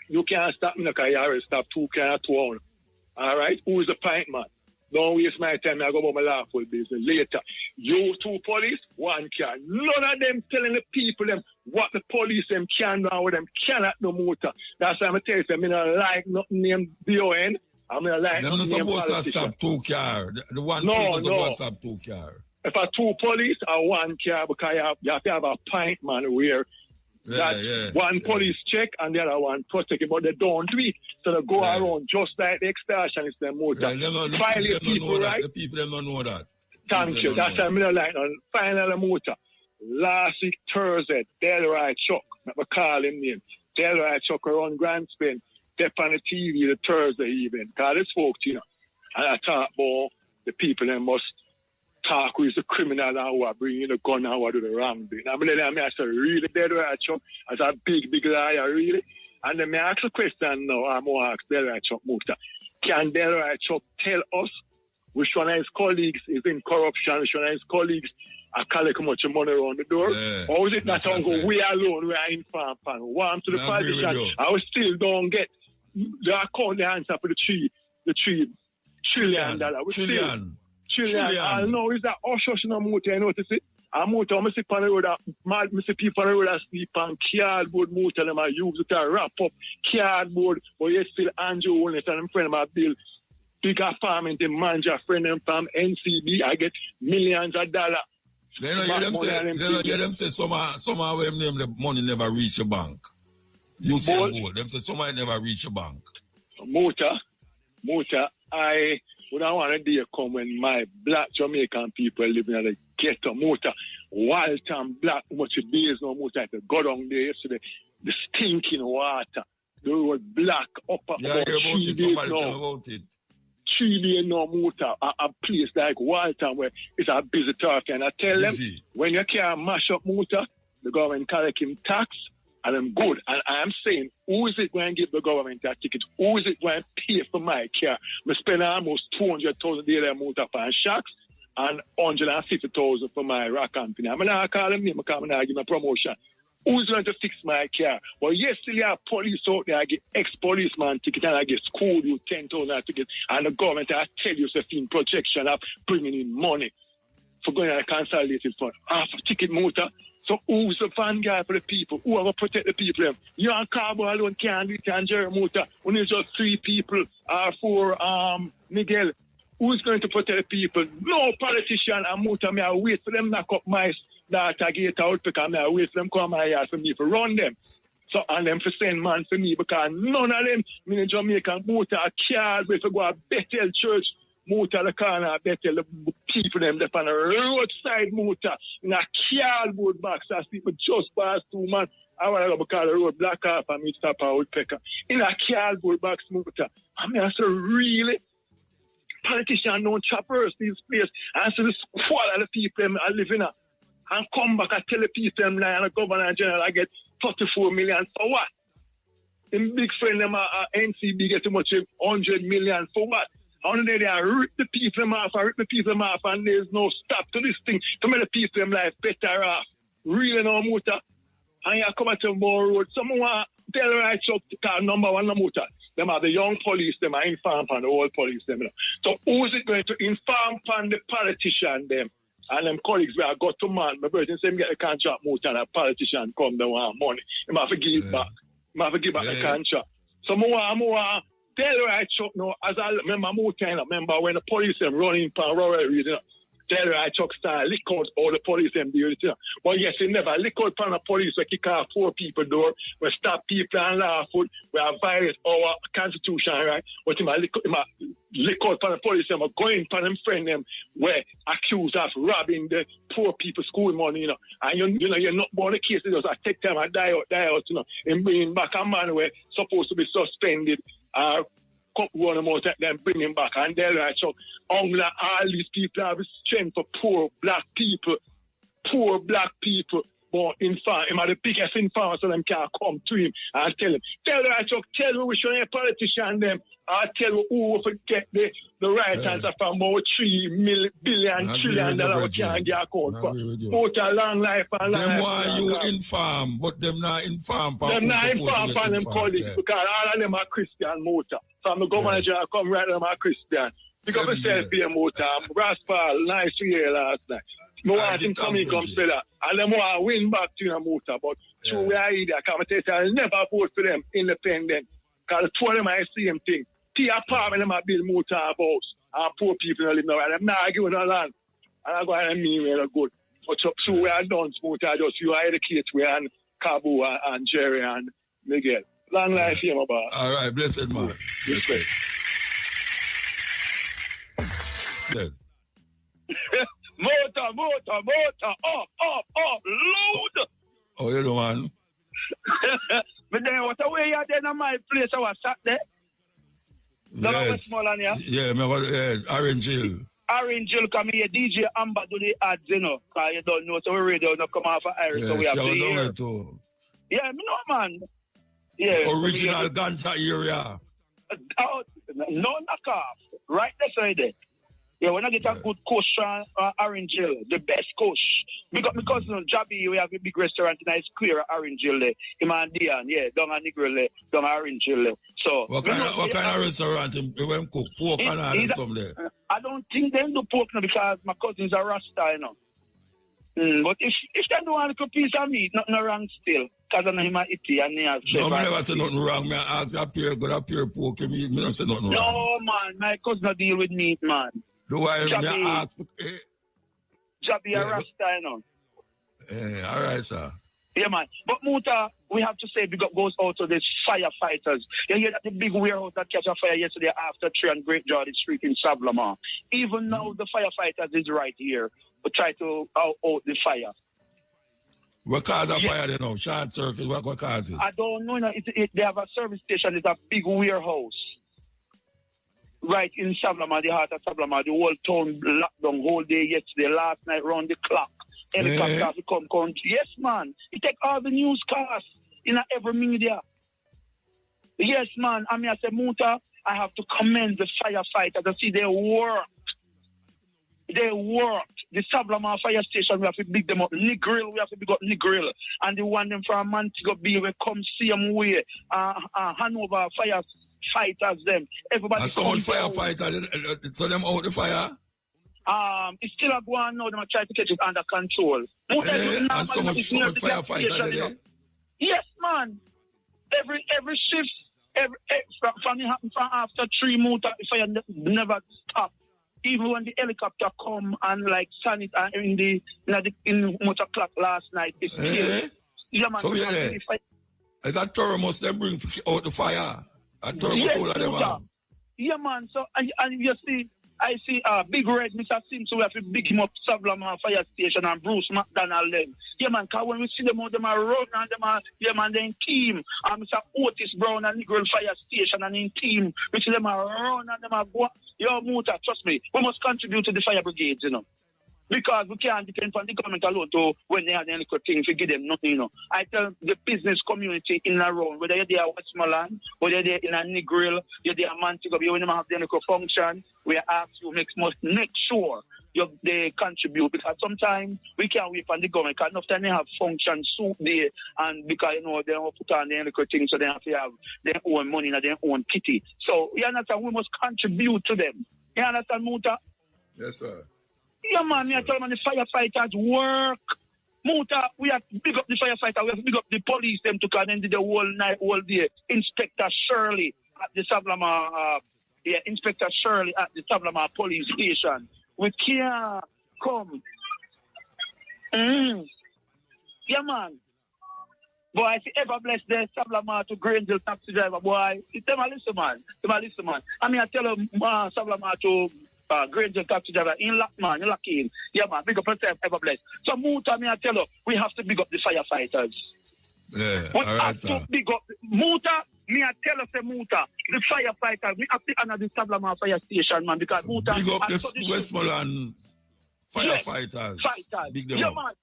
You can't stop me because you already stop 2 cars to 1. All right? Who is the pint man? Don't waste my time. I go about my lawful business later. You 2 police, 1 car. None of them telling the people them what the police them can do and what them cannot do motor. That's why I'm telling you, I'm not like nothing named DON. I'm not like them nothing named politician. supposed to stop 2 cars. The one No, police is no. supposed to stop 2 cars. If a 2 police or 1 car, because you have to have a pint man where one police check and the other one protect it, but they don't do it. So they go around just like the extortionists and motor. Violate people, right? The people them don't know that. Thank you. That's why I'm like on final motor. Last week Thursday, Delroy Chuck, I call him name. Delroy Chuck around Grand Spain, step on the TV the Thursday evening. Because they spoke to you. And I talk about the people that must talk who is the criminal and who are bringing the gun and who are doing the wrong thing. I mean, I said, really, Delroy Chuck, as a big liar, really? And then I ask a question now, I'm going to ask Delroy Chuck Muta. Can Delroy Chuck tell us which one of his colleagues is in corruption, which one of his colleagues are collecting much money around the door? Or is it that we alone, we are in farm pan? Warm to the politician, I still don't get the account the answer for the $3 trillion. Trillion. I know is that Oshosh no motor, you notice it? I'm motor, I see on the road, I see people on the road that sleep on cardboard motor, them I use it to wrap up cardboard, but you still Andrew own it, and I'm friend of my bill. Bigger farm in the manager, friend them from NCB, I get millions of dollars. They don't hear them say some of them name the money never reach a bank. You say gold. Them say some of it never reach a bank. Motor, I would not want a day come when my black Jamaican people living in the ghetto motor, wild and black, much days no motor, I go down there yesterday, the stinking water, the road black up about 3 days now. 3 days no motor, a place like Walton where it's a busy talking. And I tell them, when you can't mash up motor, the government collect him tax, and I'm good. And I'm saying, who is it going to give the government that ticket? Who is it going to pay for my car? I spend almost 200,000 daily motor for shocks and 150,000 for my rock company. I'm not calling me, I'm not giving a promotion. Who's going to fix my car? Well, yesterday, I police out there, I get ex-policeman ticket and I get school you 10,000 ticket. And the government, I tell you, in projection of bringing in money for going to a consolidated fund. Half a ticket motor. So who's the vanguard for the people? Who are going to protect the people? You and Carbo alone can't do it, and Jerry Motor. When it's just 3 people or 4, Miguel. Who's going to protect the people? No politician and Motor. I wait for them knock up my data gate out because I wait for them come my yard for me to run them. So, and them for send man for me because none of them, in Jamaican Motor, a card with to go to Bethel Church. Motor the corner, Bethel, the people them up on a roadside motor in a cardboard box. I see but just past 2 months. I want to go because the road black off and me stop a woodpecker. In a cardboard box motor. I mean, I say, really? Politicians don't traverse these places. And so the squad of the people them are living up. And come back and tell the people them like the governor general I get 34 million for what? The big friend them are NCB get too much 100 million for what? And then they rip the people off, and there's no stop to this thing to make the people them life better off. Really no motor. And you come at the more road. Someone tell right Chuck number 1 no motor. Them are the young police, them are inform on the old police them. So who is it going to inform on the politician them? And them colleagues where I got to man, my brother say get the contract motor and a politician come they want money. They have to give it back. They have to give back the contract. So more tell her I chuck now, as I remember more time, remember when the police them running for rural areas, you know. Tell her I chuck style, lick out all the police them do it, you know. But yes, he never lick out from the police, we kick off 4 people door, we stop people and laugh foot, we have violate our constitution, right? But him lick out from the police them, going for them friend them, were accused of robbing the poor people school money, you know. And you know, you're not born the case, just I take time and die out, you know, and bring back a man where supposed to be suspended, one more time, then bring him back. And they're like, so, all these people have strength for poor black people, born infant. Him are the biggest infant, so them can't come to him and tell him. Tell you we should have a politician them. I tell you who will forget the right answer from about $3 billion trillion we can't get account for. Put a long life and life. Them why you inform, but them not inform. Them not inform for them colleagues because all of them are Christian motor. From the government come right them are Christian. Because myself here motor, Raspal, nice to hear last night. I want him come say that. And them want to win back to your motor. But through where I eat that, I'll never vote for them independent. Because the two of them are the same thing. Tea apartment them a build motor house. And poor people don't live now. And I'm not arguing on land. And I go and mean where good. But so where I done motor, just you educate we and Cabo and Jerry and Miguel. Long life here, my boss. All right, blessed man. Blessed. Motor, load. Oh, you know, man. But then what the way you there in my place I was sat there? Yes. Yeah, Orange Hill. Orange Hill come here, DJ Amber do the ads, you know, because you don't know, so we radio not come off of Irish, so we have to hear. Yeah, me know, man. Yeah. Original ganja area. No knockoff. Right there, side there. Yeah, when I get a good coach from Orange Hill, the best coach. Because you know, Jabby, we have a big restaurant in a square at Orange Hill there. Him and Dian, yeah, down at Negril there, down at Orange Hill there. So, what kind of restaurant he went cook? Pork and all some there? I don't think they do pork now because my cousins are Rasta, you know. But if they do want a piece of meat, nothing wrong still. Because I know him eat it and he has no, I never say nothing wrong. I ask a pair pork and meat. I don't say nothing wrong. No, man, my cousin don't deal with meat, man. Do I ask? Jabby a Rasta, you know. All right, sir. Yeah, man. But Muta, we have to say, goes out to the firefighters. You hear that the big warehouse that catch a fire yesterday after 3 and Great Jordan Street in Sablama. Even now, the firefighters is right here. We try to out the fire. What cause the fire they know? Short circuit, what cause it? I don't know. They have a service station. It's a big warehouse. Right in Sablama, the heart of Sablama. The whole town locked down whole day yesterday, last night, round the clock. Helicopters come. Yes, man. He take all the newscasts in every media. Yes, man. I mean, I say, Muta, I have to commend the firefighters. I see they worked. The Sablama fire station, we have to big them up. Negril, we have to big up Negril. And the one them from Montego Bay, we come see them way. Hanover firefighters, them. Everybody. And some firefighters, so them out the fire? It's still a go on now. They try to catch it under control. And so much firefighter there? Yes, man. Every shift, from after 3 motor, the fire never stop. Even when the helicopter come and like stand it in motor clock last night, it's still. Yeah, man. So that Thur must then bring out the fire. And Thur must all of them out. Yeah, man. So and you see. I see Big Red, Mr. Sims, so we have to big him up Sablama Fire Station and Bruce McDonald them. Yeah, man, because when we see them out, them are run and them are, yeah, man, they in team. And Mr. Otis Brown and Negril Fire Station and in team, which them are run and them are go. Yo, Muta, trust me, we must contribute to the fire brigades, you know. Because we can't depend on the government alone to when they have any things to give them nothing, you know. I tell the business community in and around, whether you're there at Westmoreland, whether you're there in a Negril, you're there at Montego Bay, when they have the function, we ask you must make sure they contribute, because sometimes we can't wait for the government, because enough time they have function suit there, and because, you know, they don't put on the little things, so they have to have their own money and their own kitty. So, you understand, we must contribute to them. You understand, Muta? Yes, sir. Yeah, man, I tell them the firefighters work. Muta, we have to big up the firefighter, we have to big up the police, them to come and do the whole night, whole day. Inspector Shirley, at the Sablama, Inspector Shirley at the Sablama police station. We can't come. Yeah, man. Boy, if you ever bless the Sablama to Granger taxi driver, boy, tell me listen, man. I mean, I tell him, Sablama to Granger taxi driver, in luck, man, in luck in. Yeah, man, big up yourself, ever bless. So, Muta, me, I tell you, we have to big up the firefighters. Yeah, we all have right, to big up. Muta, me, I tell us, Muta, the firefighters, we have to honor the Sablama fire station, man, because Muta. Big up the Westmoreland firefighters. Fighters. Big them yeah, up. man.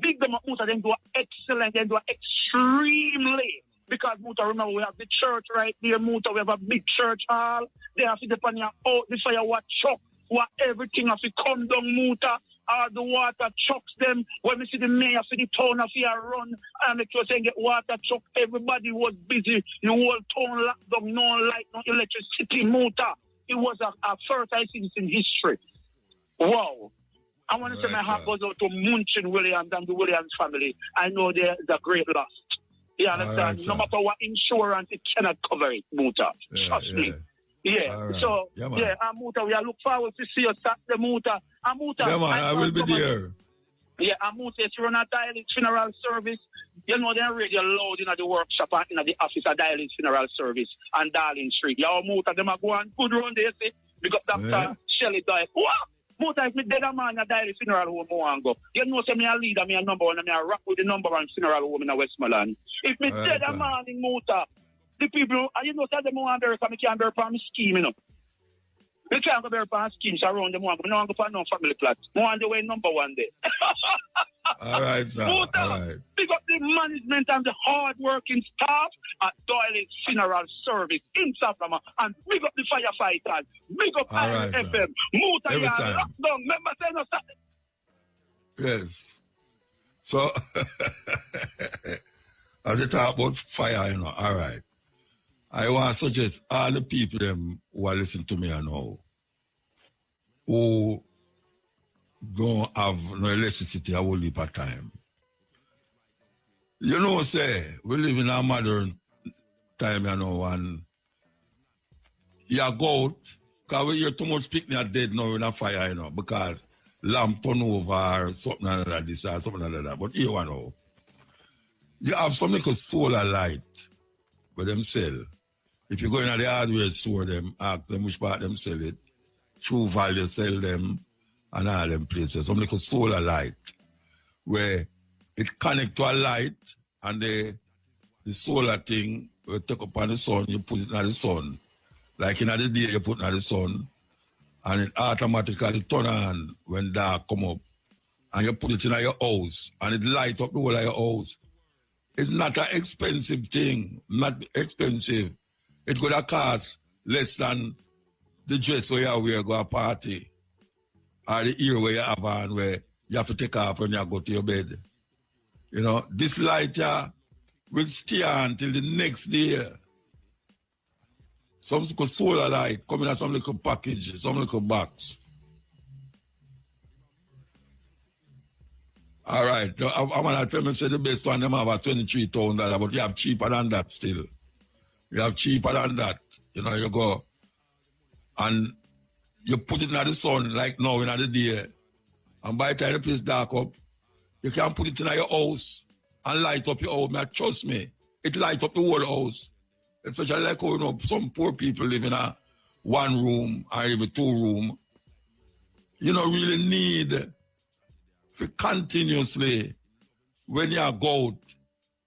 Big them up, Muta. They do excellent. They do extremely. Because, Muta, remember, we have the church right there, Muta. We have a big church hall. They have to depend on the fire, what chuck, what everything has to come down, Muta. All the water chucks them. When we see the mayor for the town of here run, and make sure they get water chuck, everybody was busy. The whole town locked down, no light, no electricity, Muta. It was a first I see this in history. Wow. I want to say my heart goes out to Munchin Williams and the Williams family. I know there's a great loss. You understand? Right, no matter what insurance, it cannot cover it, Muta. Trust me. Yeah. Right. So, man. Muta, we look forward to see you Saturday, Muta. Muta. Yeah, man, I will be there. Yeah, Muta, if you run a Dialing funeral service, you know they're already loud in the workshop and in the office of Dialing funeral service on Darling Street. Yeah, Muta, them are going good run there, see? Because Dr. Shelley died. What? Muta, if me dead a man a Dialing funeral home, I want go. You know, say me a leader, me a number one, and me a rock with the number one funeral home in Westmoreland. If me dead a man in Muta, the people, you know, say them want to bury, because me can't bury for me scheme, you know. Me can't go bury for schemes around them, I don't want to go for no family plot. I want to way number one there. All right, sir. Muta, all right. Big up the management and the hard-working staff at Doyle Funeral Service in Sablama, and big up the firefighters. Big up FM. Muta, every time. Lockdown. Remember saying no Saturday. Yes. So, as you talk about fire, you know, all right. I want to suggest all the people them who are listening to me now, who don't have no electricity a whole heap of time. You know, say, we live in a modern time, you know, and you go out, because we hear too much people are dead now in a fire, you know, because lamp turn over or something like this or something like that. But here, you know, you have some little solar light where them sell. If you go in the hardware store, them ask them which part them sell it. True Value sell them and all them places. Some little solar light where it connect to a light and the solar thing will take up on the sun, you put it in the sun. Like in the day you put it in the sun and it automatically turn on when dark come up. And you put it in your house and it light up the whole of your house. It's not an expensive thing, not expensive. It could have cost less than the dress where you wear go a party or the ear where you have on where you have to take off when you go to your bed. You know, this light here will stay on till the next day. Some solar light coming in some little package, some little box. All right, I'm going to tell me say the best one, them have a $23,000, but you have cheaper than that still. You have cheaper than that. You know, you go and you put it in the sun like now in the day. And by the time the place dark up, you can put it in your house and light up your house. Man, trust me, it light up the whole house. Especially like, you know, some poor people live in a 1 room or even 2 room. You don't really need to continuously, when you go out,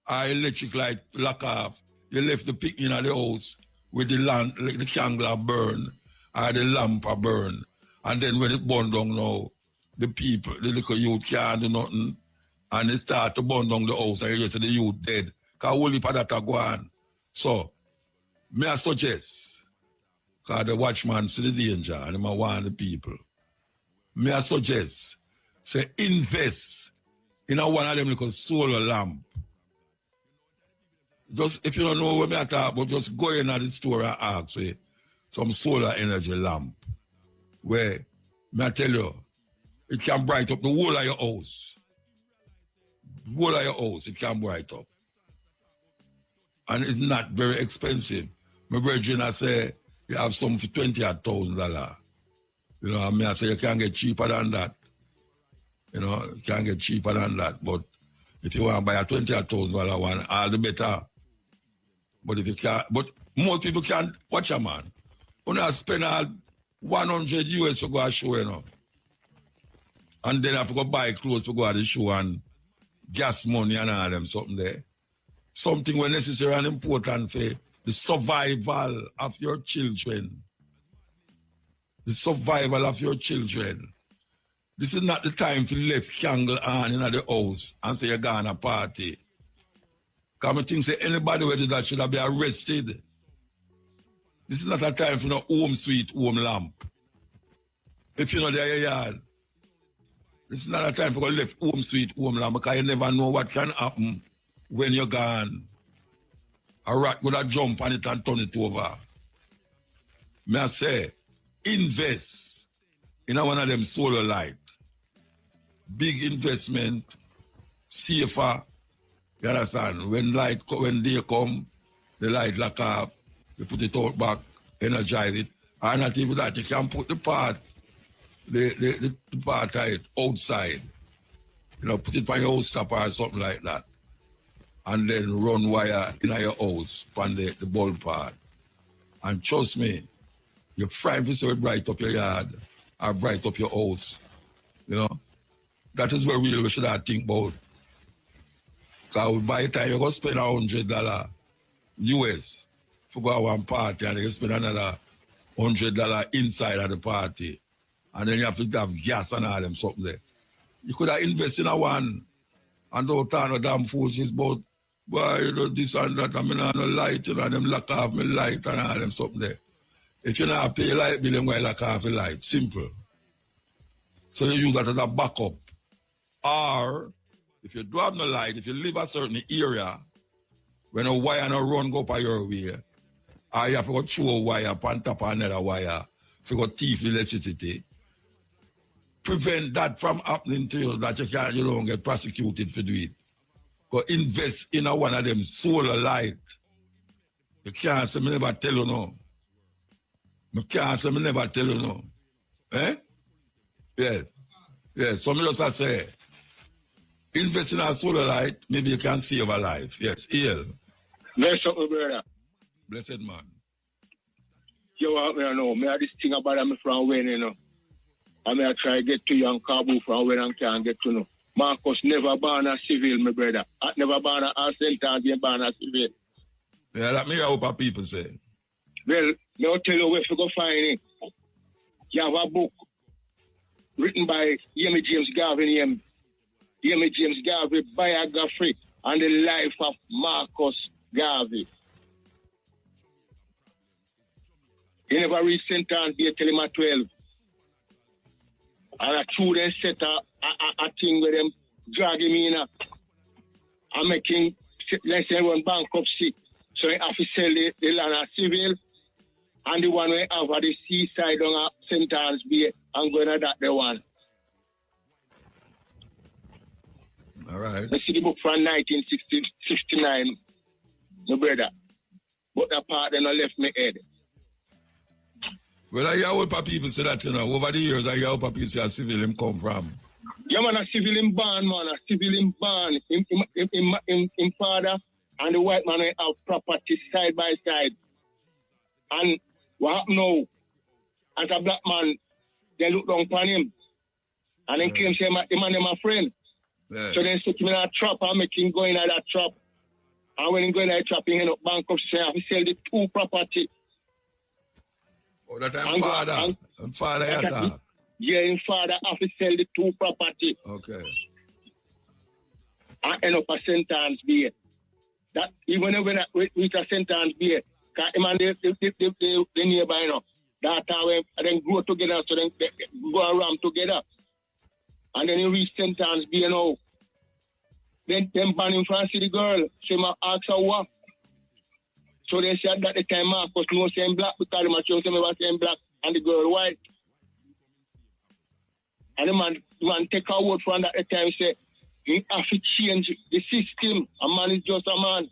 our electric light lock off, you left the pick in the house with the lamp, like the candle burn, or the lamp burn. And then when it burn down now, the people, the little youth can't do nothing, and it start to burn down the house, and you get to the youth dead. Because all the that are going. So, may I suggest, because the watchman see the danger, and I warn the people, may I suggest, say, invest in one of them little solar lamp. Just, if you don't know what I talk about, just go in at the store and ask for some solar energy lamp. Where, may I tell you, it can bright up the whole of your house. The whole of your house, it can bright up. And it's not very expensive. My brethren, I say, you have some for $20,000. You know, I mean, I say you can't get cheaper than that. You know, you can't get cheaper than that. But if you want to buy a $20,000 one, all the better. But if you can't, but most people can't watch a man. When I spend all 100 US to go to a show, you know. And then I have to go buy clothes to go to the show and gas money and all them something there. Something when necessary and important for the survival of your children. The survival of your children. This is not the time to left candle on in the house and say you're going to party. Because I think say anybody who did that should have been arrested. This is not a time for no home sweet home lamp. If you know they're your yard. This is not a time for go left home sweet home lamp because you never know what can happen when you're gone. A rat would have jump on it and turn it over. May I say, invest in one of them solar light. Big investment, safer. You understand? When day come, the light lock up, you put it out back, energize it. And not even that, you can put the part of it outside. You know, put it on your house top or something like that. And then run wire in your house on the bulb part. And trust me, you're frightened to so bright up your yard or bright up your house. You know? That is where we should think about. So by the time you go spend $100 US for go to one party and you spend another $100 inside of the party. And then you have to have gas and all them something there. You could have invested in a one and don't turn no damn fools about why you know this and that, I mean I no light, you know, them lock off my light and all them something there. If you not pay light bill, then why lock off the light? Simple. So you use that as a backup. Or if you do have no light, if you live a certain area, when a wire no run go by your way, or you have to go throw a wire upon top of another wire, to go thief electricity, prevent that from happening to you, that you don't get prosecuted for doing it. Go invest in one of them solar light. You can't say me never tell you no. You can't say me never tell you no. Eh? Yes. Yes. So me just say, invest in a solar light, maybe you can save a life. Yes. Here. Bless up, my brother. Blessed man. You want me to know, me have this thing about me from when, you know. I may try to get to you and Kabu from when I can't get to know. Marcus never born a civil, my brother. I never born a sentence, he born a civil. Yeah, that me what people say. Well, I'll tell you where to go find it. You have a book written by Yemi James Garvey, Yemi James Garvey biography on the life of Marcus Garvey. He never reached sentence, they tell him at 12. And I threw them set a thing with them, drag him in and making, let's say, one bankruptcy. So he have to sell the land as civil, and the one we have at the seaside on a sentence be and going to that the one. All right. I see the book from 1969, my brother. But that part then I left my head. Well, I hear what people say that, you know, over the years, I hear what people say a civilian come from. Yeah, man, a civilian born, man, a civilian born. In father and the white man have property side by side. And what happen now, as a black man, they look down upon him. And then claim say, the man is my friend. Yeah. So they put him in a trap and make him go in that trap. And when he go in that trap, he end up bankruptcy, so he have to sell the two property. Oh, that time father. And father had that. Yeah, in father have to sell the two property. Okay. And end up a sentence be. That even when with a sentence be, because him and the nearby, you know, that time then grow together, so then they go around together. And then he reach sentence be, you know. Then ban him from see the girl. So he ask her what. So they said that the time Marcus no same black because the mature was same black and the girl white. And the man take a word from that the time say he have to change the system. A man is just a man.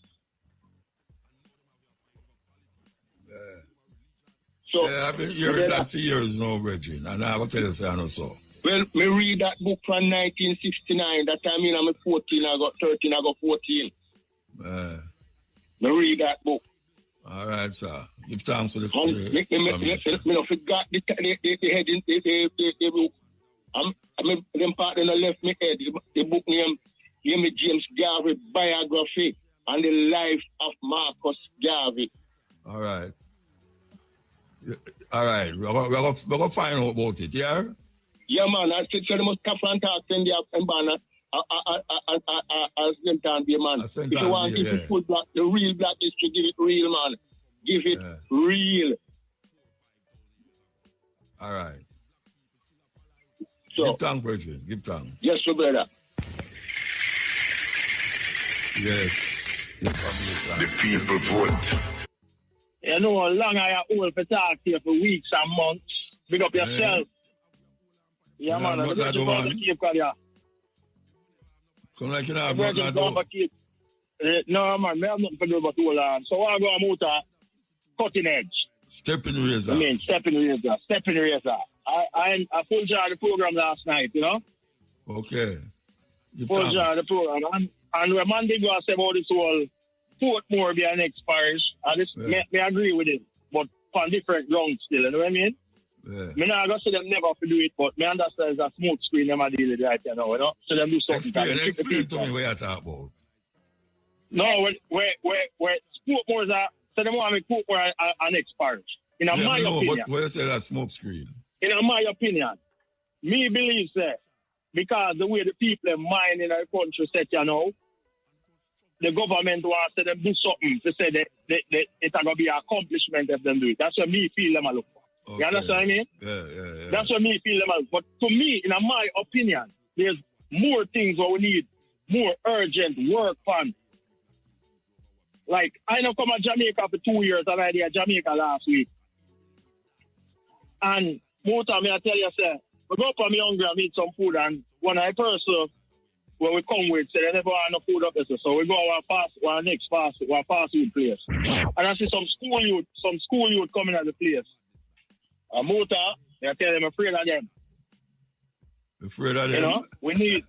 So, yeah, I've been hearing that for years now, Reggie, and I will tell you, I know so. Well, me read that book from 1969. That time I'm 14, I got 13, I got 14. Me read that book. All right, sir. Give thanks for the me not forgot the head in the book. Them part in the left me head. The book name James Garvey biography and the life of Marcus Garvey. All right. All right. We're going to find out about it, yeah? Yeah, man. I said, so they must come and talk to the banner as them time be, man. If you want to give it full black, the real black history, give it real, man. Give it real. All right. So, give thanks, Reggie. Give thanks. Yes, sir, brother. Yes. The people vote. You know how long I have old for talk here for weeks and months. Big up yourself. Yeah, man. I'm going to go to Cape Cod, yeah. So like you have nothing to do? No, man. I have nothing to do but hold on. So I go on motor, cutting edge. Stepping razor. I mean, stepping razor. I full jar the program last night, you know? Okay. Full jar the program. And when Monday go and say about this whole Portmore be an next parish, and this, me agree with it, but on different grounds still, you know what I mean? Yeah. Me not going to say them never to do it, but me understand it's a smoke screen them are dealing right you know? So them do something. Explain to me what you're talking about. No, where Portmore is so them want to make Portmore an next parish. In my opinion. What you say that smoke screen? In my opinion, me believe, sir, because the way the people are mind in our country set, you know, the government wants to them do something to say that it's going to be an accomplishment if them do it. That's what me feel them look for. Okay. You understand what I mean? Yeah. That's what me feel them look for. But to me, in my opinion, there's more things where we need more urgent work on. Like, I know come to Jamaica for 2 years and I did Jamaica last week. And more time, I tell you, sir, we go up on me hungry and eat some food, and one of the person where we come with say they never have no food up there. So we go our next fast food place. And I see some school youth coming at the place. And motor, I tell them I'm afraid of them. Afraid of them? You know, we need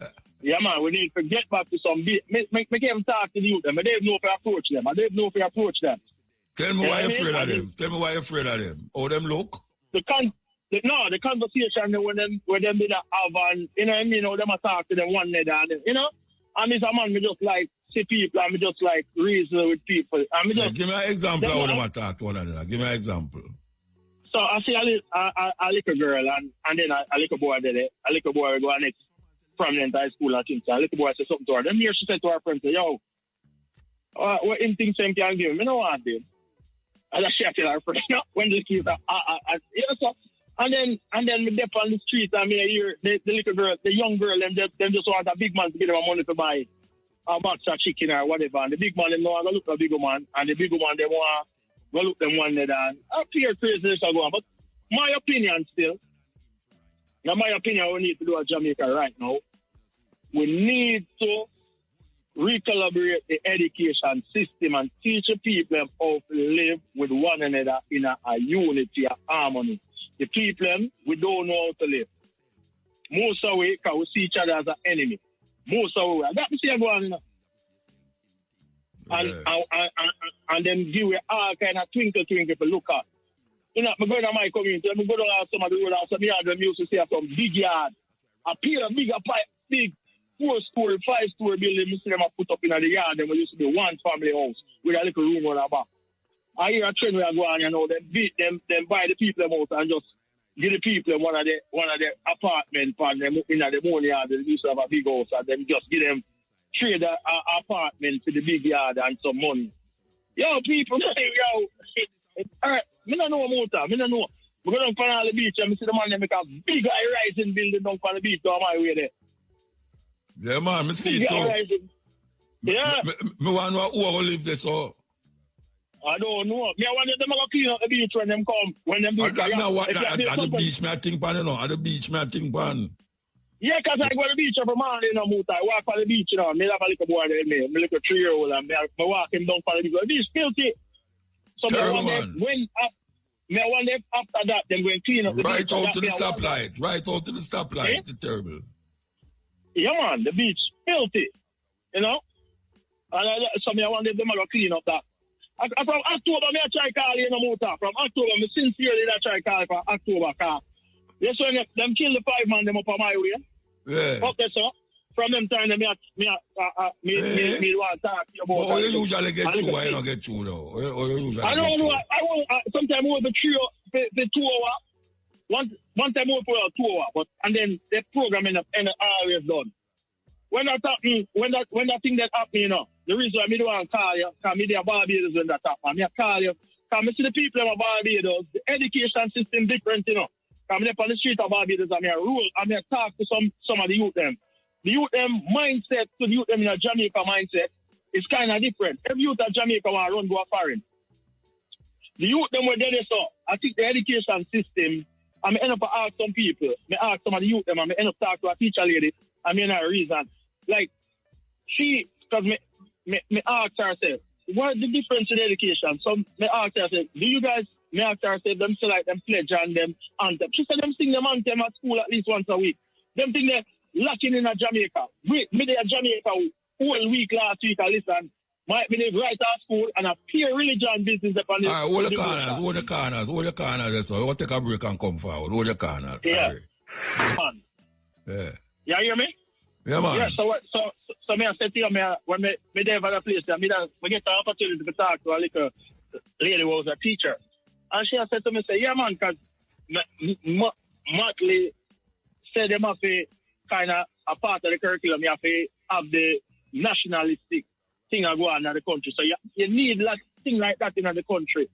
to get back to some make them talk to the youth, and they don't know if I approach them. Tell me why you're afraid of them. Tell me why you're afraid of them. How them look? The conversation when them did have, and you know what I mean, how them talk to them one another, and you know, and Mr. Man, me just like see people, and me just like reason with people. And me just, give me an example of how them talk to one another. Give me an example. So I see a little girl, and then a little boy did it. A little boy will go next prominent high school, I think. So a little boy said something to her. Then here she said to her friend, yo, what in things same can give me? I don't want them. And she tell her friend, when the kids are, so. And then me dip on the street and me hear the little girl, the young girl, them just want a big man to give them money to buy a box of chicken or whatever. And the big man, them know I go look at the big man, and the big man, they want go look them one day and I fear crazy go on. But my opinion still, now my opinion, we need to do at Jamaica right now. We need to recalibrate the education system and teach the people how to live with one another in a unity, a harmony. The people, we don't know how to live. Most of we, because we see each other as an enemy. Most of we, that we see go on, you know. And then give we all kind of twinkle to look at. You know, I'm going to my community, I'm going to some of the road, some yard, them used to see some big yard. A pair of big 4-story, 5-story building, we see them put up in the yard, and we used to be one family house with a little room on the back. I hear a trend where I go on, you know, them beat them buy the people out and just give the people one of the apartment and them in the morning yard, they used to have a big house, and then just give them trade the apartment to the big yard and some money. Yo, people, alright, I don't know about that, I don't know. We go down on the beach and I see the man make a big high-rising building down on the beach on my way there. Yeah, man, I see it too. Yeah. Me want to know who will live there, so. I don't know. Me want them to clean up the beach when them come. When them do at the beach, me I think pan, you know. At the beach, me I think pan. Yeah, because I go to the beach every morning, you know, Muta. I walk on the beach, you know. Me have a little boy there, me. Me little 3-year-old, and me walk him down on the beach. The beach filthy. So terrible, me man. Me I wonder if after that, them going clean up the Right beach. out to the Me I wonder- stoplight. Right out to the stoplight. It's terrible. Yeah, man, the beach filthy, you know. And so me I wonder if them are going to clean up that. From October, me I try call you no motor. From October, me sincerely I try call for October car. Yes, when them kill the 5 man them up on my way. Yeah. Okay, so from them time, me want to talk to you about. But you usually get through, why you don't get through though? Or you usually I don't get know. through? I won't. Sometimes over 2 hours. One time over for 2 hours, but and then the program in always done. When that happen, when that thing that happen, you know, the reason why me don't want to call you, because me there Barbados when that happen. Me call you, because me see the people in Barbados, the education system different, you know. Because me on the street of Barbados and me rule and me talk to some of the youth them. The youth them mindset to the youth them in a Jamaica mindset is kind of different. Every youth at Jamaica want to run go foreign. The youth them were there, so I think the education system, I may end up ask some people, me ask some of the youth them, I may end up talk to a teacher lady, I mean a reason. Like, she, because me ask her, say, what is the difference in education? So me ask her, say, do you guys, me ask her, say, them still like them pledge and them anthem. She said them sing them anthem at school at least once a week. Them think they're lacking in a Jamaica. Me there Jamaica whole week last week, I listen. Me there right at school and a pure religion business upon this. All right, hold the corners, so we'll take a break and come forward. Hold the corners. Yeah. Man. Yeah. You hear me? Yeah, man. Yeah, so me I said to you, when me there for the place, me get the opportunity to talk to a little lady who was a teacher. And she said to me, say, yeah, man, because Motley said them have to kind of a part of the curriculum, you have to have the nationalistic thing go on in the country. So you need like thing like that in the country.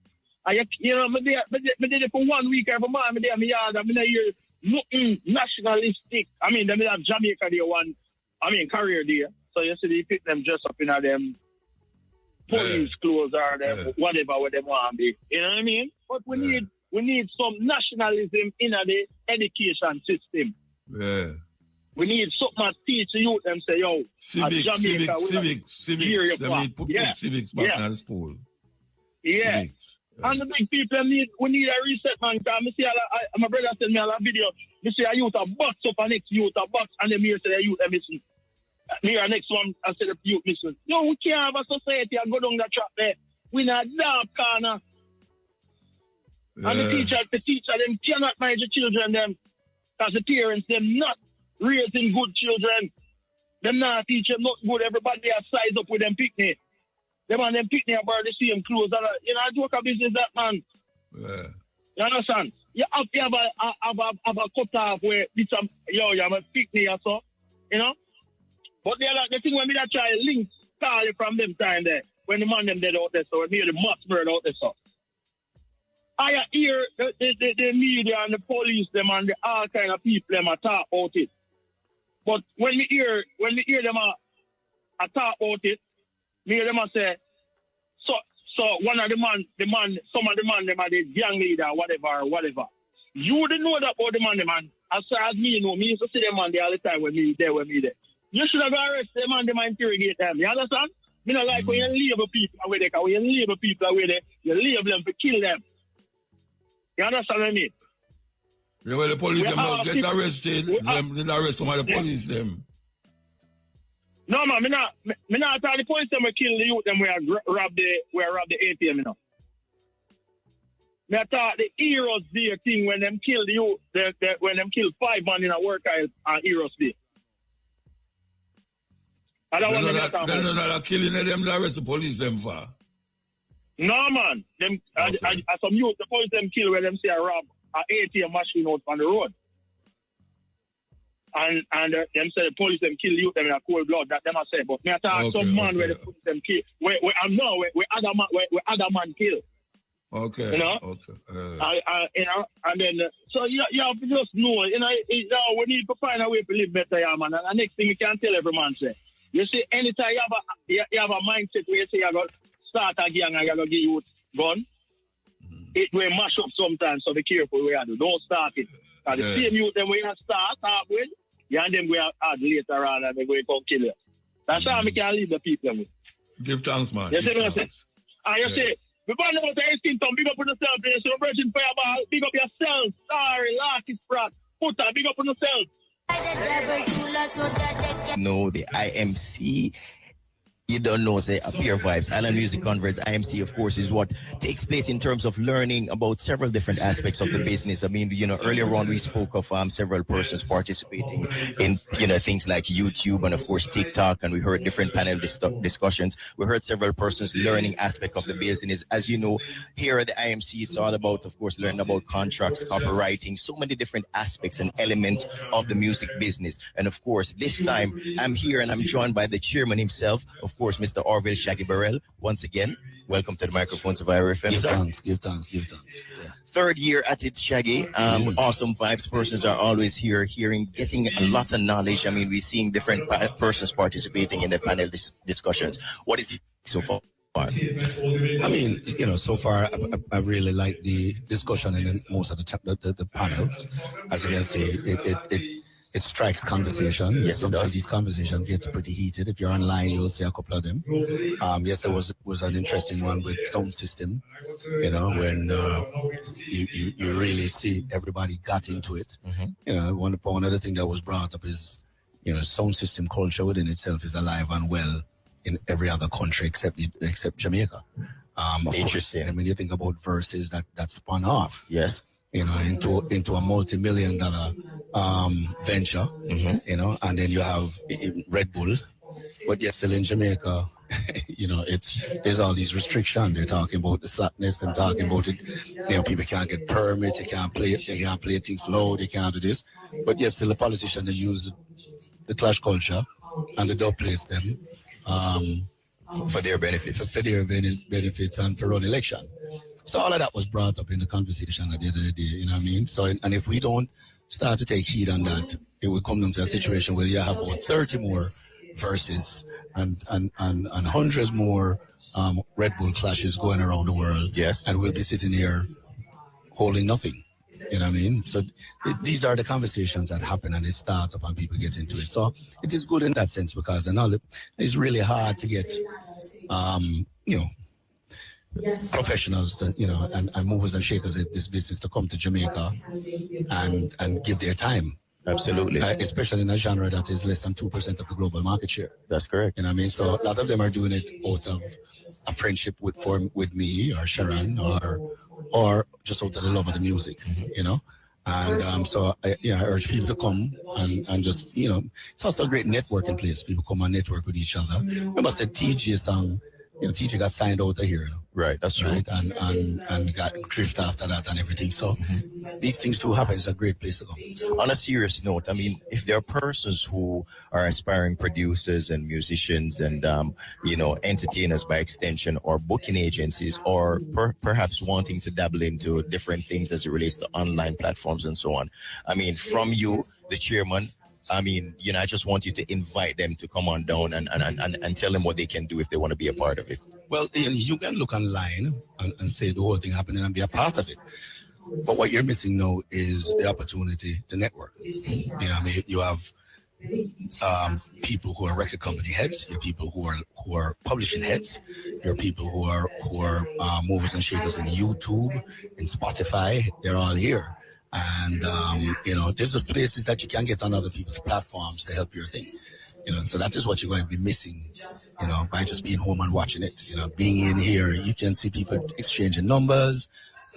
And you know, me did it for 1 week every month, me there, me yard, and me there hear nothing nationalistic. I mean, they have Jamaica there career there. So you see, they pick them dress up in them police clothes or them whatever what they want to be. You know what I mean? But we need some nationalism in the education system. Yeah. We need something to teach the youth them say, yo, civics. They need put civics back in the school. Yeah. Civics. And the big people we need a reset, man. Because I see my brother sent me a video. Me see a youth a box up a next youth a box, and then me say a youth a missing. Here next one I said the youth missing. No, we can't have a society and go down the track there. We in a dark corner. Yeah. And the teacher them cannot manage the children them. Because the parents them not raising good children. Them not teaching not good. Everybody has size up with them picnic. Them and them picnic about the same clothes. You know, I joke a business that, man. Yeah. You understand? You have to have a cut off where you have a picnic or so. You know? But the thing when me that try link call it from them time there, when the man them dead out there, so when me the mass murder out there, so. I hear the media and the police them and the all kind of people them talk about it. But when we hear them talk about it, me hear them say, so one of some of the man them are the gang leader, whatever. You didn't know that about the man. As far as me know, me used to see them man there all the time when me there. You should have arrested them and them and interrogate them. You understand? Me not like when you label people away there, because when you label people away there, you label them to kill them. You understand what I mean? Yeah, well, the police them not get arrested. Them didn't arrest some of the police them. No, man, me not tell the police them will kill the youth them where rob the ATM, you know. Me thought the Heroes Day thing when them kill the youth, when them kill 5 man in a work on Heroes Day. I don't want to talk about. They're not killing them, they arrest the police them for. No, man. Them some youth, the police them kill where them say a rob an ATM machine out on the road. And them say the police them kill you them in a cold blood. That them I say. But me I talk some man where the police them kill. Where other man kill. Okay. You know. Okay. You know. And then so you have to just know. You know. We need to find a way to live better, yeah, man. And the next thing you can tell every man say. You see, anytime you have a mindset where you say you're going to start a gang and you're going to give you gun, it will mash up sometimes, so be careful where you do. Don't start it. Because the same youth them when you start with, you and them will add later on and they're going to come kill you. That's how we can leave the people with. Give thanks, man. You see what I say? And you say, We burn out the Estington, big up on yourself, so Virgin Fireball, big up yourself. Sorry, Larky Sprat. Puta, big up on yourself. No, the IMC. You don't know, say, Appear Vibes. Island Music Conference, IMC, of course, is what takes place in terms of learning about several different aspects of the business. I mean, earlier on we spoke of several persons participating in, things like YouTube and, of course, TikTok, and we heard different panel discussions. We heard several persons learning aspect of the business. As you know, here at the IMC, it's all about, of course, learning about contracts, copywriting, so many different aspects and elements of the music business. And, of course, this time I'm here and I'm joined by the chairman himself, of course, Mr. Orville Shaggy Burrell. Once again, welcome to the microphones of IRA FM. Give thanks. Yeah. Third year at it, Shaggy. Awesome vibes. Persons are always here, getting a lot of knowledge. I mean, we're seeing different persons participating in the panel discussions. What is it so far? I mean, so far, I really like the discussion in most of the panel. As you can see, it strikes conversation. Yes, sometimes these conversations gets pretty heated. If you're online, you'll see a couple of them. Yes, there was an interesting one with sound system. When you really see everybody got into it. One other thing that was brought up is sound system culture within itself is alive and well in every other country except Jamaica. Interesting. I mean, you think about verses that spun off. Yes. Into a multi-million-dollar venture, and then you have Red Bull, but yet still in Jamaica, there's all these restrictions. They're talking about the slackness, they're talking about it, people can't get permits, they can't play things low, they can't do this, but yet still the politicians, they use the clash culture and the dub place them, for their benefits. For their benefits and for run election. So all of that was brought up in the conversation at the end of the day, you know what I mean? So, and if we don't start to take heed on that, it will come down to a situation where you have about 30 more verses and hundreds more Red Bull clashes going around the world. Yes. And we'll be sitting here holding nothing. You know what I mean? So these are the conversations that happen and it starts up and people get into it. So it is good in that sense because it's really hard to get, professionals to, and movers and shakers in this business to come to Jamaica and give their time. Absolutely. Especially in a genre that is less than 2% of the global market share. That's correct. You know what I mean? So a lot of them are doing it out of a friendship with me or Sharon or just out of the love of the music, And so I urge people to come and just, it's also a great networking place. People come and network with each other. Remember I said TJ song, TJ got signed out of here. Right, that's true. Right? And got drift after that and everything. So these things too happen. It's a great place to go. On a serious note, I mean, if there are persons who are aspiring producers and musicians and, entertainers by extension or booking agencies or perhaps wanting to dabble into different things as it relates to online platforms and so on. I mean, from you, the chairman, I just want you to invite them to come on down and tell them what they can do if they want to be a part of it. Well, you can look online and say the whole thing happening and be a part of it. But what you're missing now is the opportunity to network. You have people who are record company heads, you have people who are publishing heads, there are people who are movers and shakers in YouTube, in Spotify, they're all here. And, there's just places that you can get on other people's platforms to help your thing. So that is what you're going to be missing, by just being home and watching it. Being in here, you can see people exchanging numbers.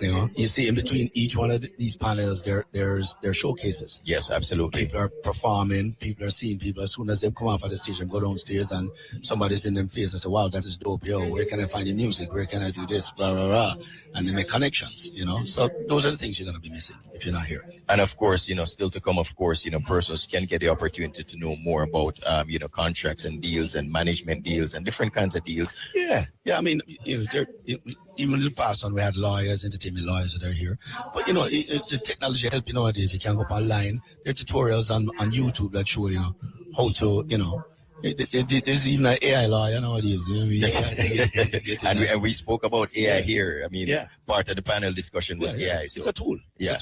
You see in between each one of these panels, there's showcases. Yes, absolutely. People are performing, people are seeing people. As soon as they come off of the stage and go downstairs and somebody's in them face and say, wow, that is dope. Yo, where can I find the music? Where can I do this? Blah, blah, blah. And they make connections, So those are the things you're going to be missing if you're not here. And of course, still to come, of course, persons can get the opportunity to know more about, contracts and deals and management deals and different kinds of deals. Yeah. I mean, even in the past when we had lawyers, entertainment lawyers that are here. But, the technology help you nowadays. You can go up online. There are tutorials on YouTube that show you how to, There's even an AI law, nowadays. And we spoke about AI here. I mean, part of the panel discussion was AI. So it's a tool. Yeah.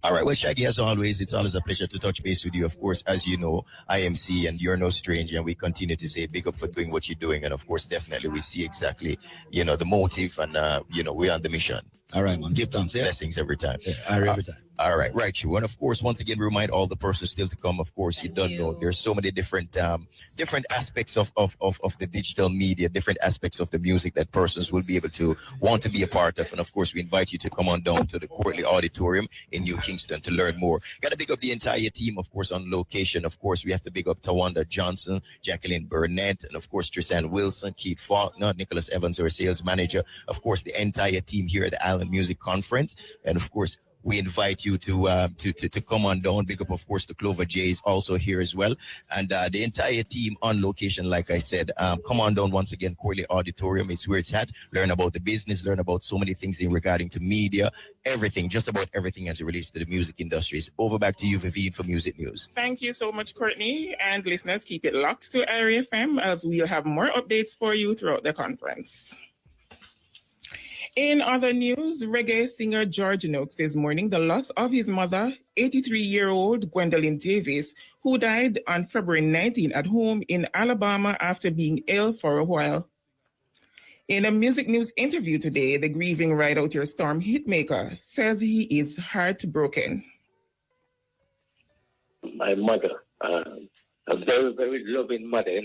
All right. Well, Shaggy, as always, it's always a pleasure to touch base with you. Of course, as you know, IMC, and you're no stranger, and we continue to say big up for doing what you're doing. And of course, definitely we see exactly, the motive, and, we're on the mission. All right, man. Give thanks. Blessings every time. Every time. All right, right, you. And of course, once again, remind all the persons still to come. Of course, you don't know there's so many different aspects of the digital media, different aspects of the music that persons will be able to want to be a part of. And of course, we invite you to come on down to the Courtly Auditorium in New Kingston to learn more. Got to big up the entire team, of course, on location. Of course, we have to big up Tawanda Johnson, Jacqueline Burnett, and of course, Tristan Wilson, Keith Faulkner, Nicholas Evans, our sales manager. Of course, the entire team here at the Island Music Conference, and of course, we invite you to come on down. Big up, of course, the Clover Jays also here as well. And the entire team on location, like I said, come on down once again, Courtly Auditorium. It's where it's at. Learn about the business, learn about so many things in regarding to media, everything, just about everything as it relates to the music industries. Over back to you, Vivian, for music news. Thank you so much, Courtney. And listeners, keep it locked to Area FM as we'll have more updates for you throughout the conference. In other news, reggae singer George Noakes is mourning the loss of his mother, 83-year-old Gwendolyn Davis, who died on February 19 at home in Alabama after being ill for a while. In a music news interview today, the grieving Ride Out Your Storm hitmaker says he is heartbroken. My mother, a very, very loving mother,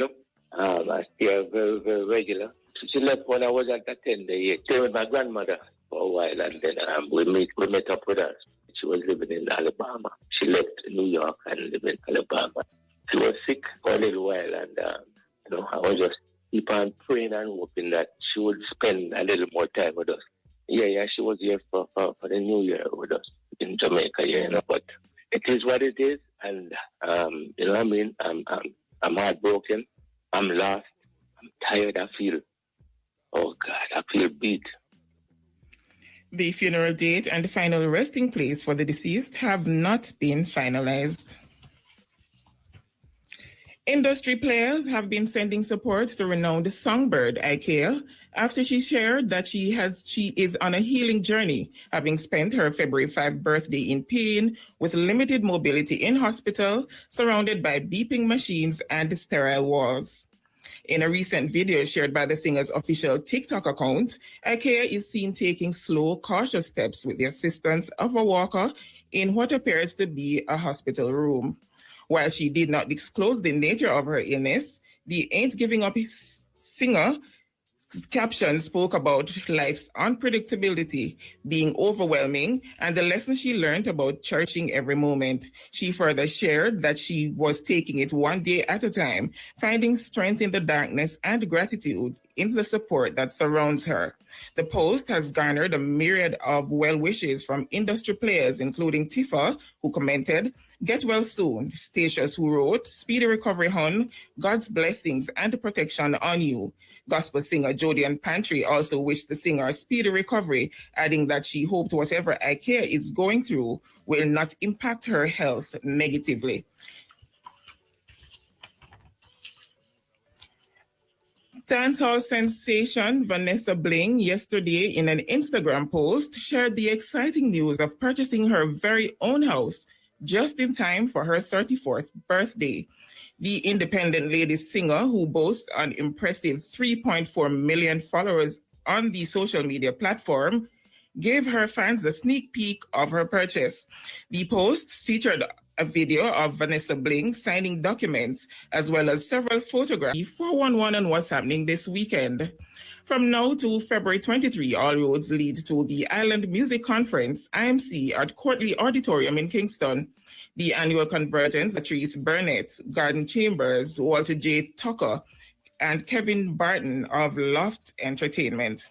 I see her very, very regular. She left when I was at the tender age. She was my grandmother for a while, and then we met up with her. She was living in Alabama. She left New York and lived in Alabama. She was sick for a little while, and I was just keep on praying and hoping that she would spend a little more time with us. Yeah, she was here for the New Year with us in Jamaica, but it is what it is, and I'm heartbroken. I'm lost. I'm tired. Oh, God, I feel beat. The funeral date and the final resting place for the deceased have not been finalized. Industry players have been sending support to renowned songbird Ikea after she shared that she is on a healing journey, having spent her February 5th birthday in pain with limited mobility in hospital, surrounded by beeping machines and sterile walls. In a recent video shared by the singer's official TikTok account, Ikea is seen taking slow, cautious steps with the assistance of a walker in what appears to be a hospital room. While she did not disclose the nature of her illness, the Ain't Giving Up singer caption spoke about life's unpredictability being overwhelming and the lessons she learned about cherishing every moment. She further shared that she was taking it one day at a time, finding strength in the darkness and gratitude in the support that surrounds her. The post has garnered a myriad of well wishes from industry players, including Tifa, who commented, "Get well soon." Statius, who wrote, "Speedy recovery, hon. God's blessings and protection on you." Gospel singer Jodian Pantry also wished the singer a speedy recovery, adding that she hoped whatever Ikea is going through will not impact her health negatively. Dancehall sensation Vanessa Bling yesterday in an Instagram post shared the exciting news of purchasing her very own house just in time for her 34th birthday. The independent lady singer, who boasts an impressive 3.4 million followers on the social media platform, gave her fans a sneak peek of her purchase. The post featured a video of Vanessa Bling signing documents, as well as several photographs. 411 on what's happening this weekend. From now to February 23, all roads lead to the Island Music Conference, IMC, at Courtly Auditorium in Kingston. The annual convergence Patrice Burnett, Garden Chambers, Walter J. Tucker, and Kevin Barton of Loft Entertainment.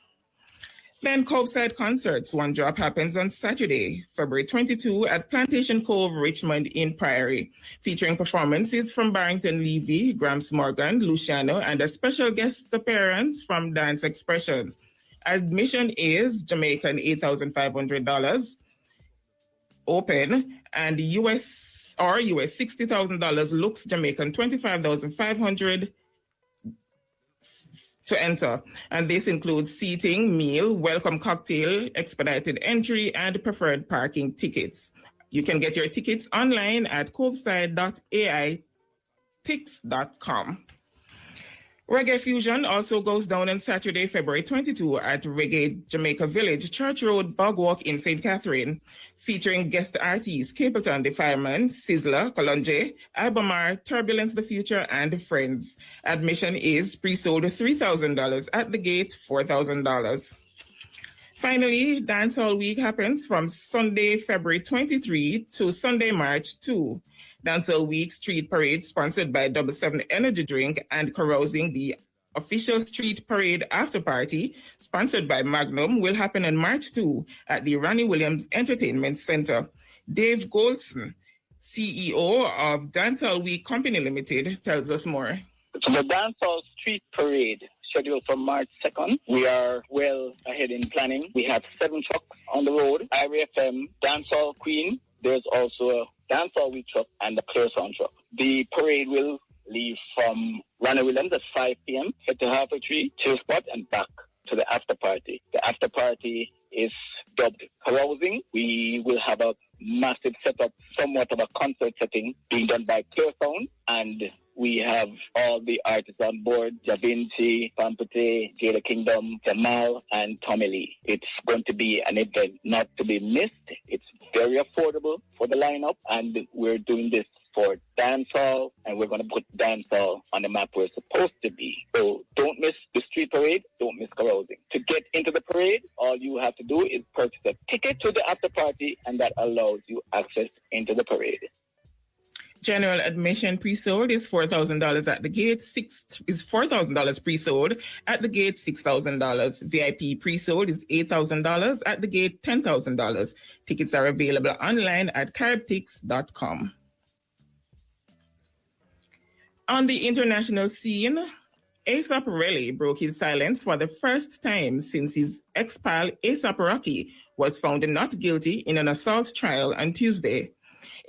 Then Coveside Concerts, one drop happens on Saturday, February 22 at Plantation Cove, Richmond in Priory, featuring performances from Barrington Levy, Gramps Morgan, Luciano, and a special guest appearance from Dance Expressions. Admission is Jamaican $8,500, open, and US or US $60,000, looks Jamaican $25,500 to enter. And this includes seating, meal, welcome cocktail, expedited entry, and preferred parking tickets. You can get your tickets online at coveside.aitix.com. Reggae Fusion also goes down on Saturday, February 22 at Reggae Jamaica Village, Church Road, Bogwalk in St. Catherine, featuring guest artists Capleton, The Fireman, Sizzler, Colonje, Albemarle, Turbulence the Future, and Friends. Admission is pre-sold $3,000, at the gate $4,000. Finally, Dancehall Week happens from Sunday, February 23 to Sunday, March 2. Dancehall Week Street Parade, sponsored by Double 7 Energy Drink and carousing, the official street parade after party, sponsored by Magnum, will happen on March 2 at the Ronnie Williams Entertainment Center. Dave Goldson, CEO of Dancehall Week Company Limited, tells us more. So the Dancehall Street Parade, scheduled for March 2nd. We are well ahead in planning. We have 7 trucks on the road, IRFM, Dancehall Queen. There's also a Dancehall Week truck and the Clear Sound truck. The parade will leave from Ronnie Williams at 5 p.m., head to Halfway Tree, Chill Spot, and back to the after party. The after party is dubbed carousing. We will have a massive setup, somewhat of a concert setting being done by Clear Sound, and we have all the artists on board: Da Vinci, Pampete, Jada Kingdom, Jamal, and Tommy Lee. It's going to be an event not to be missed. It's very affordable for the lineup, and we're doing this for dancehall, and we're going to put dancehall on the map where it's supposed to be. So don't miss the street parade, don't miss carousing. To get into the parade, all you have to do is purchase a ticket to the after party, and that allows you access into the parade. General admission pre-sold is $4,000 at the gate. Is $4,000 pre-sold at the gate, $6,000. VIP pre-sold is $8,000 at the gate, $10,000. Tickets are available online at caribtix.com. On the international scene, A$AP Rocky broke his silence for the first time since his ex-pal A$AP Rocky was found not guilty in an assault trial on Tuesday.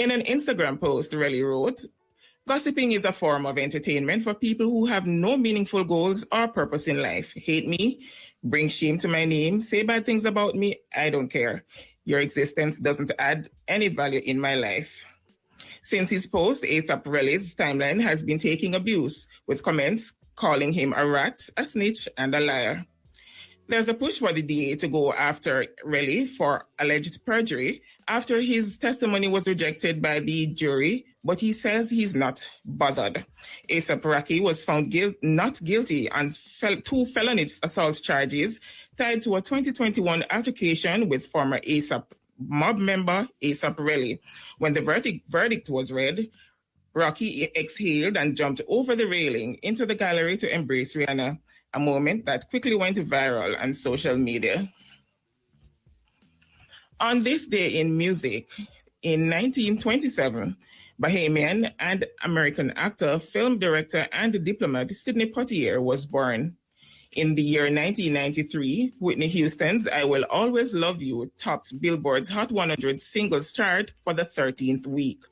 In an Instagram post, Relly wrote, "Gossiping is a form of entertainment for people who have no meaningful goals or purpose in life. Hate me, bring shame to my name, say bad things about me, I don't care. Your existence doesn't add any value in my life." Since his post, A$AP Rocky's timeline has been taking abuse, with comments calling him a rat, a snitch, and a liar. There's a push for the DA to go after Relly for alleged perjury after his testimony was rejected by the jury, but he says he's not bothered. A$AP Rocky was found not guilty on 2 felony assault charges tied to a 2021 altercation with former A$AP mob member A$AP Rocky. When the verdict was read, Rocky exhaled and jumped over the railing into the gallery to embrace Rihanna, a moment that quickly went viral on social media. On this day in music, in 1927, Bahamian and American actor, film director, and diplomat Sidney Poitier was born. In the year 1993, Whitney Houston's I Will Always Love You topped Billboard's Hot 100 singles chart for the 13th week.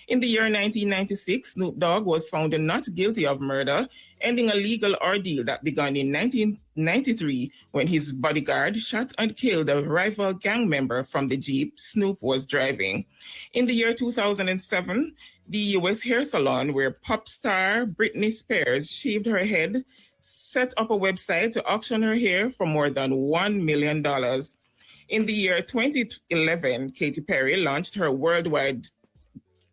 In the year 1996, Snoop Dogg was found not guilty of murder, ending a legal ordeal that began in 1993 when his bodyguard shot and killed a rival gang member from the Jeep Snoop was driving. In the year 2007, the U.S. hair salon where pop star Britney Spears shaved her head set up a website to auction her hair for more than $1 million. In the year 2011, Katy Perry launched her worldwide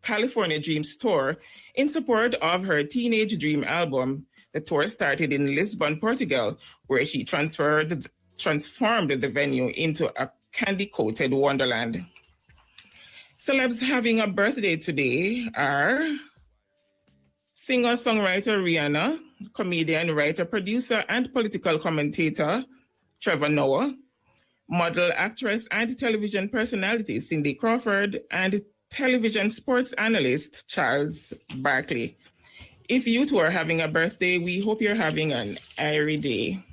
California Dreams tour in support of her Teenage Dream album. The tour started in Lisbon, Portugal, where she transformed the venue into a candy-coated wonderland. Celebs having a birthday today are singer-songwriter Rihanna, comedian, writer, producer, and political commentator Trevor Noah, model, actress, and television personality Cindy Crawford, and television sports analyst Charles Barkley. If you two are having a birthday, we hope you're having an airy day.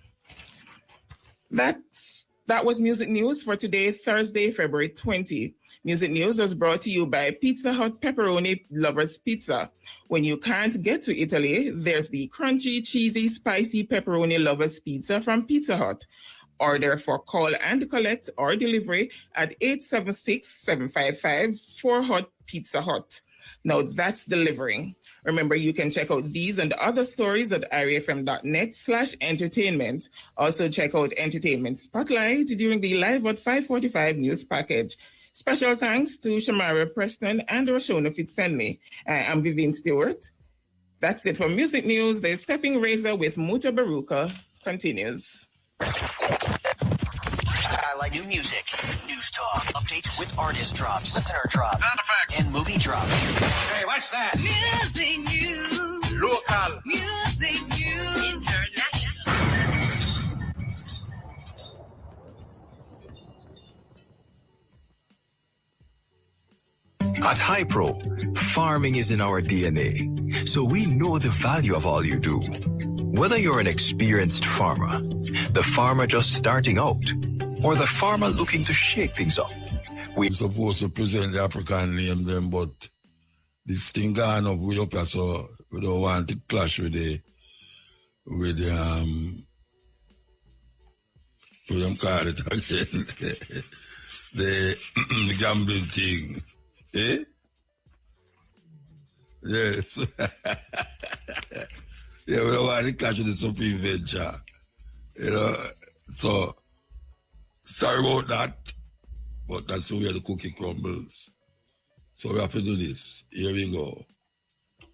That's That was Music News for today, Thursday, February 20. Music News was brought to you by Pizza Hut Pepperoni Lovers Pizza. When you can't get to Italy, there's the crunchy, cheesy, spicy Pepperoni Lovers Pizza from Pizza Hut. Order for call and collect or delivery at 876-755-4HUT Pizza Hut. Now that's delivering. Remember, you can check out these and other stories at irefm.net/entertainment. Also, check out Entertainment Spotlight during the Live at 5:45 news package. Special thanks to Shamara Preston and Roshona Fitzhenley. I'm Vivian Stewart. That's it for Music News. The Stepping Razor with Mutabaruka continues. I like new music, news talk, updates with artist drops, listener drops, and movie drops. Hey, what's that? Music news. Local. Music news. International. At Hypro, farming is in our DNA, so we know the value of all you do. Whether you're an experienced farmer, the farmer just starting out, or the farmer looking to shake things up, we're supposed to present the African name them, but this thing gone up way up here, so we don't want to clash with them call it again, the gambling thing. Eh? Yes. Yeah, we don't want to clash with the Supreme Venture. You know, so sorry about that, but that's where the cookie crumbles. So we have to do this. Here we go.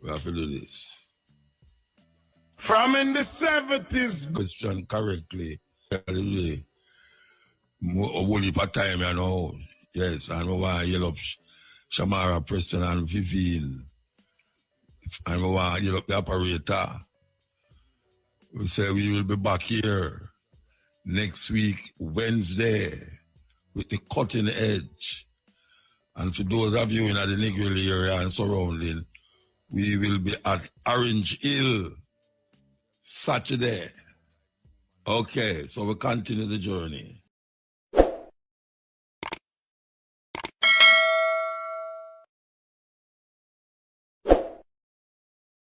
We have to do this. From in the 70s. Question correctly. Only part time, you know. Yes, and we want to yell up Shamara Preston and Vivian. And we want to yell up the operator. We say we will be back here next week, Wednesday, with the cutting edge. And for those of you in the Negril area and surrounding, we will be at Orange Hill Saturday. Okay, so we continue the journey.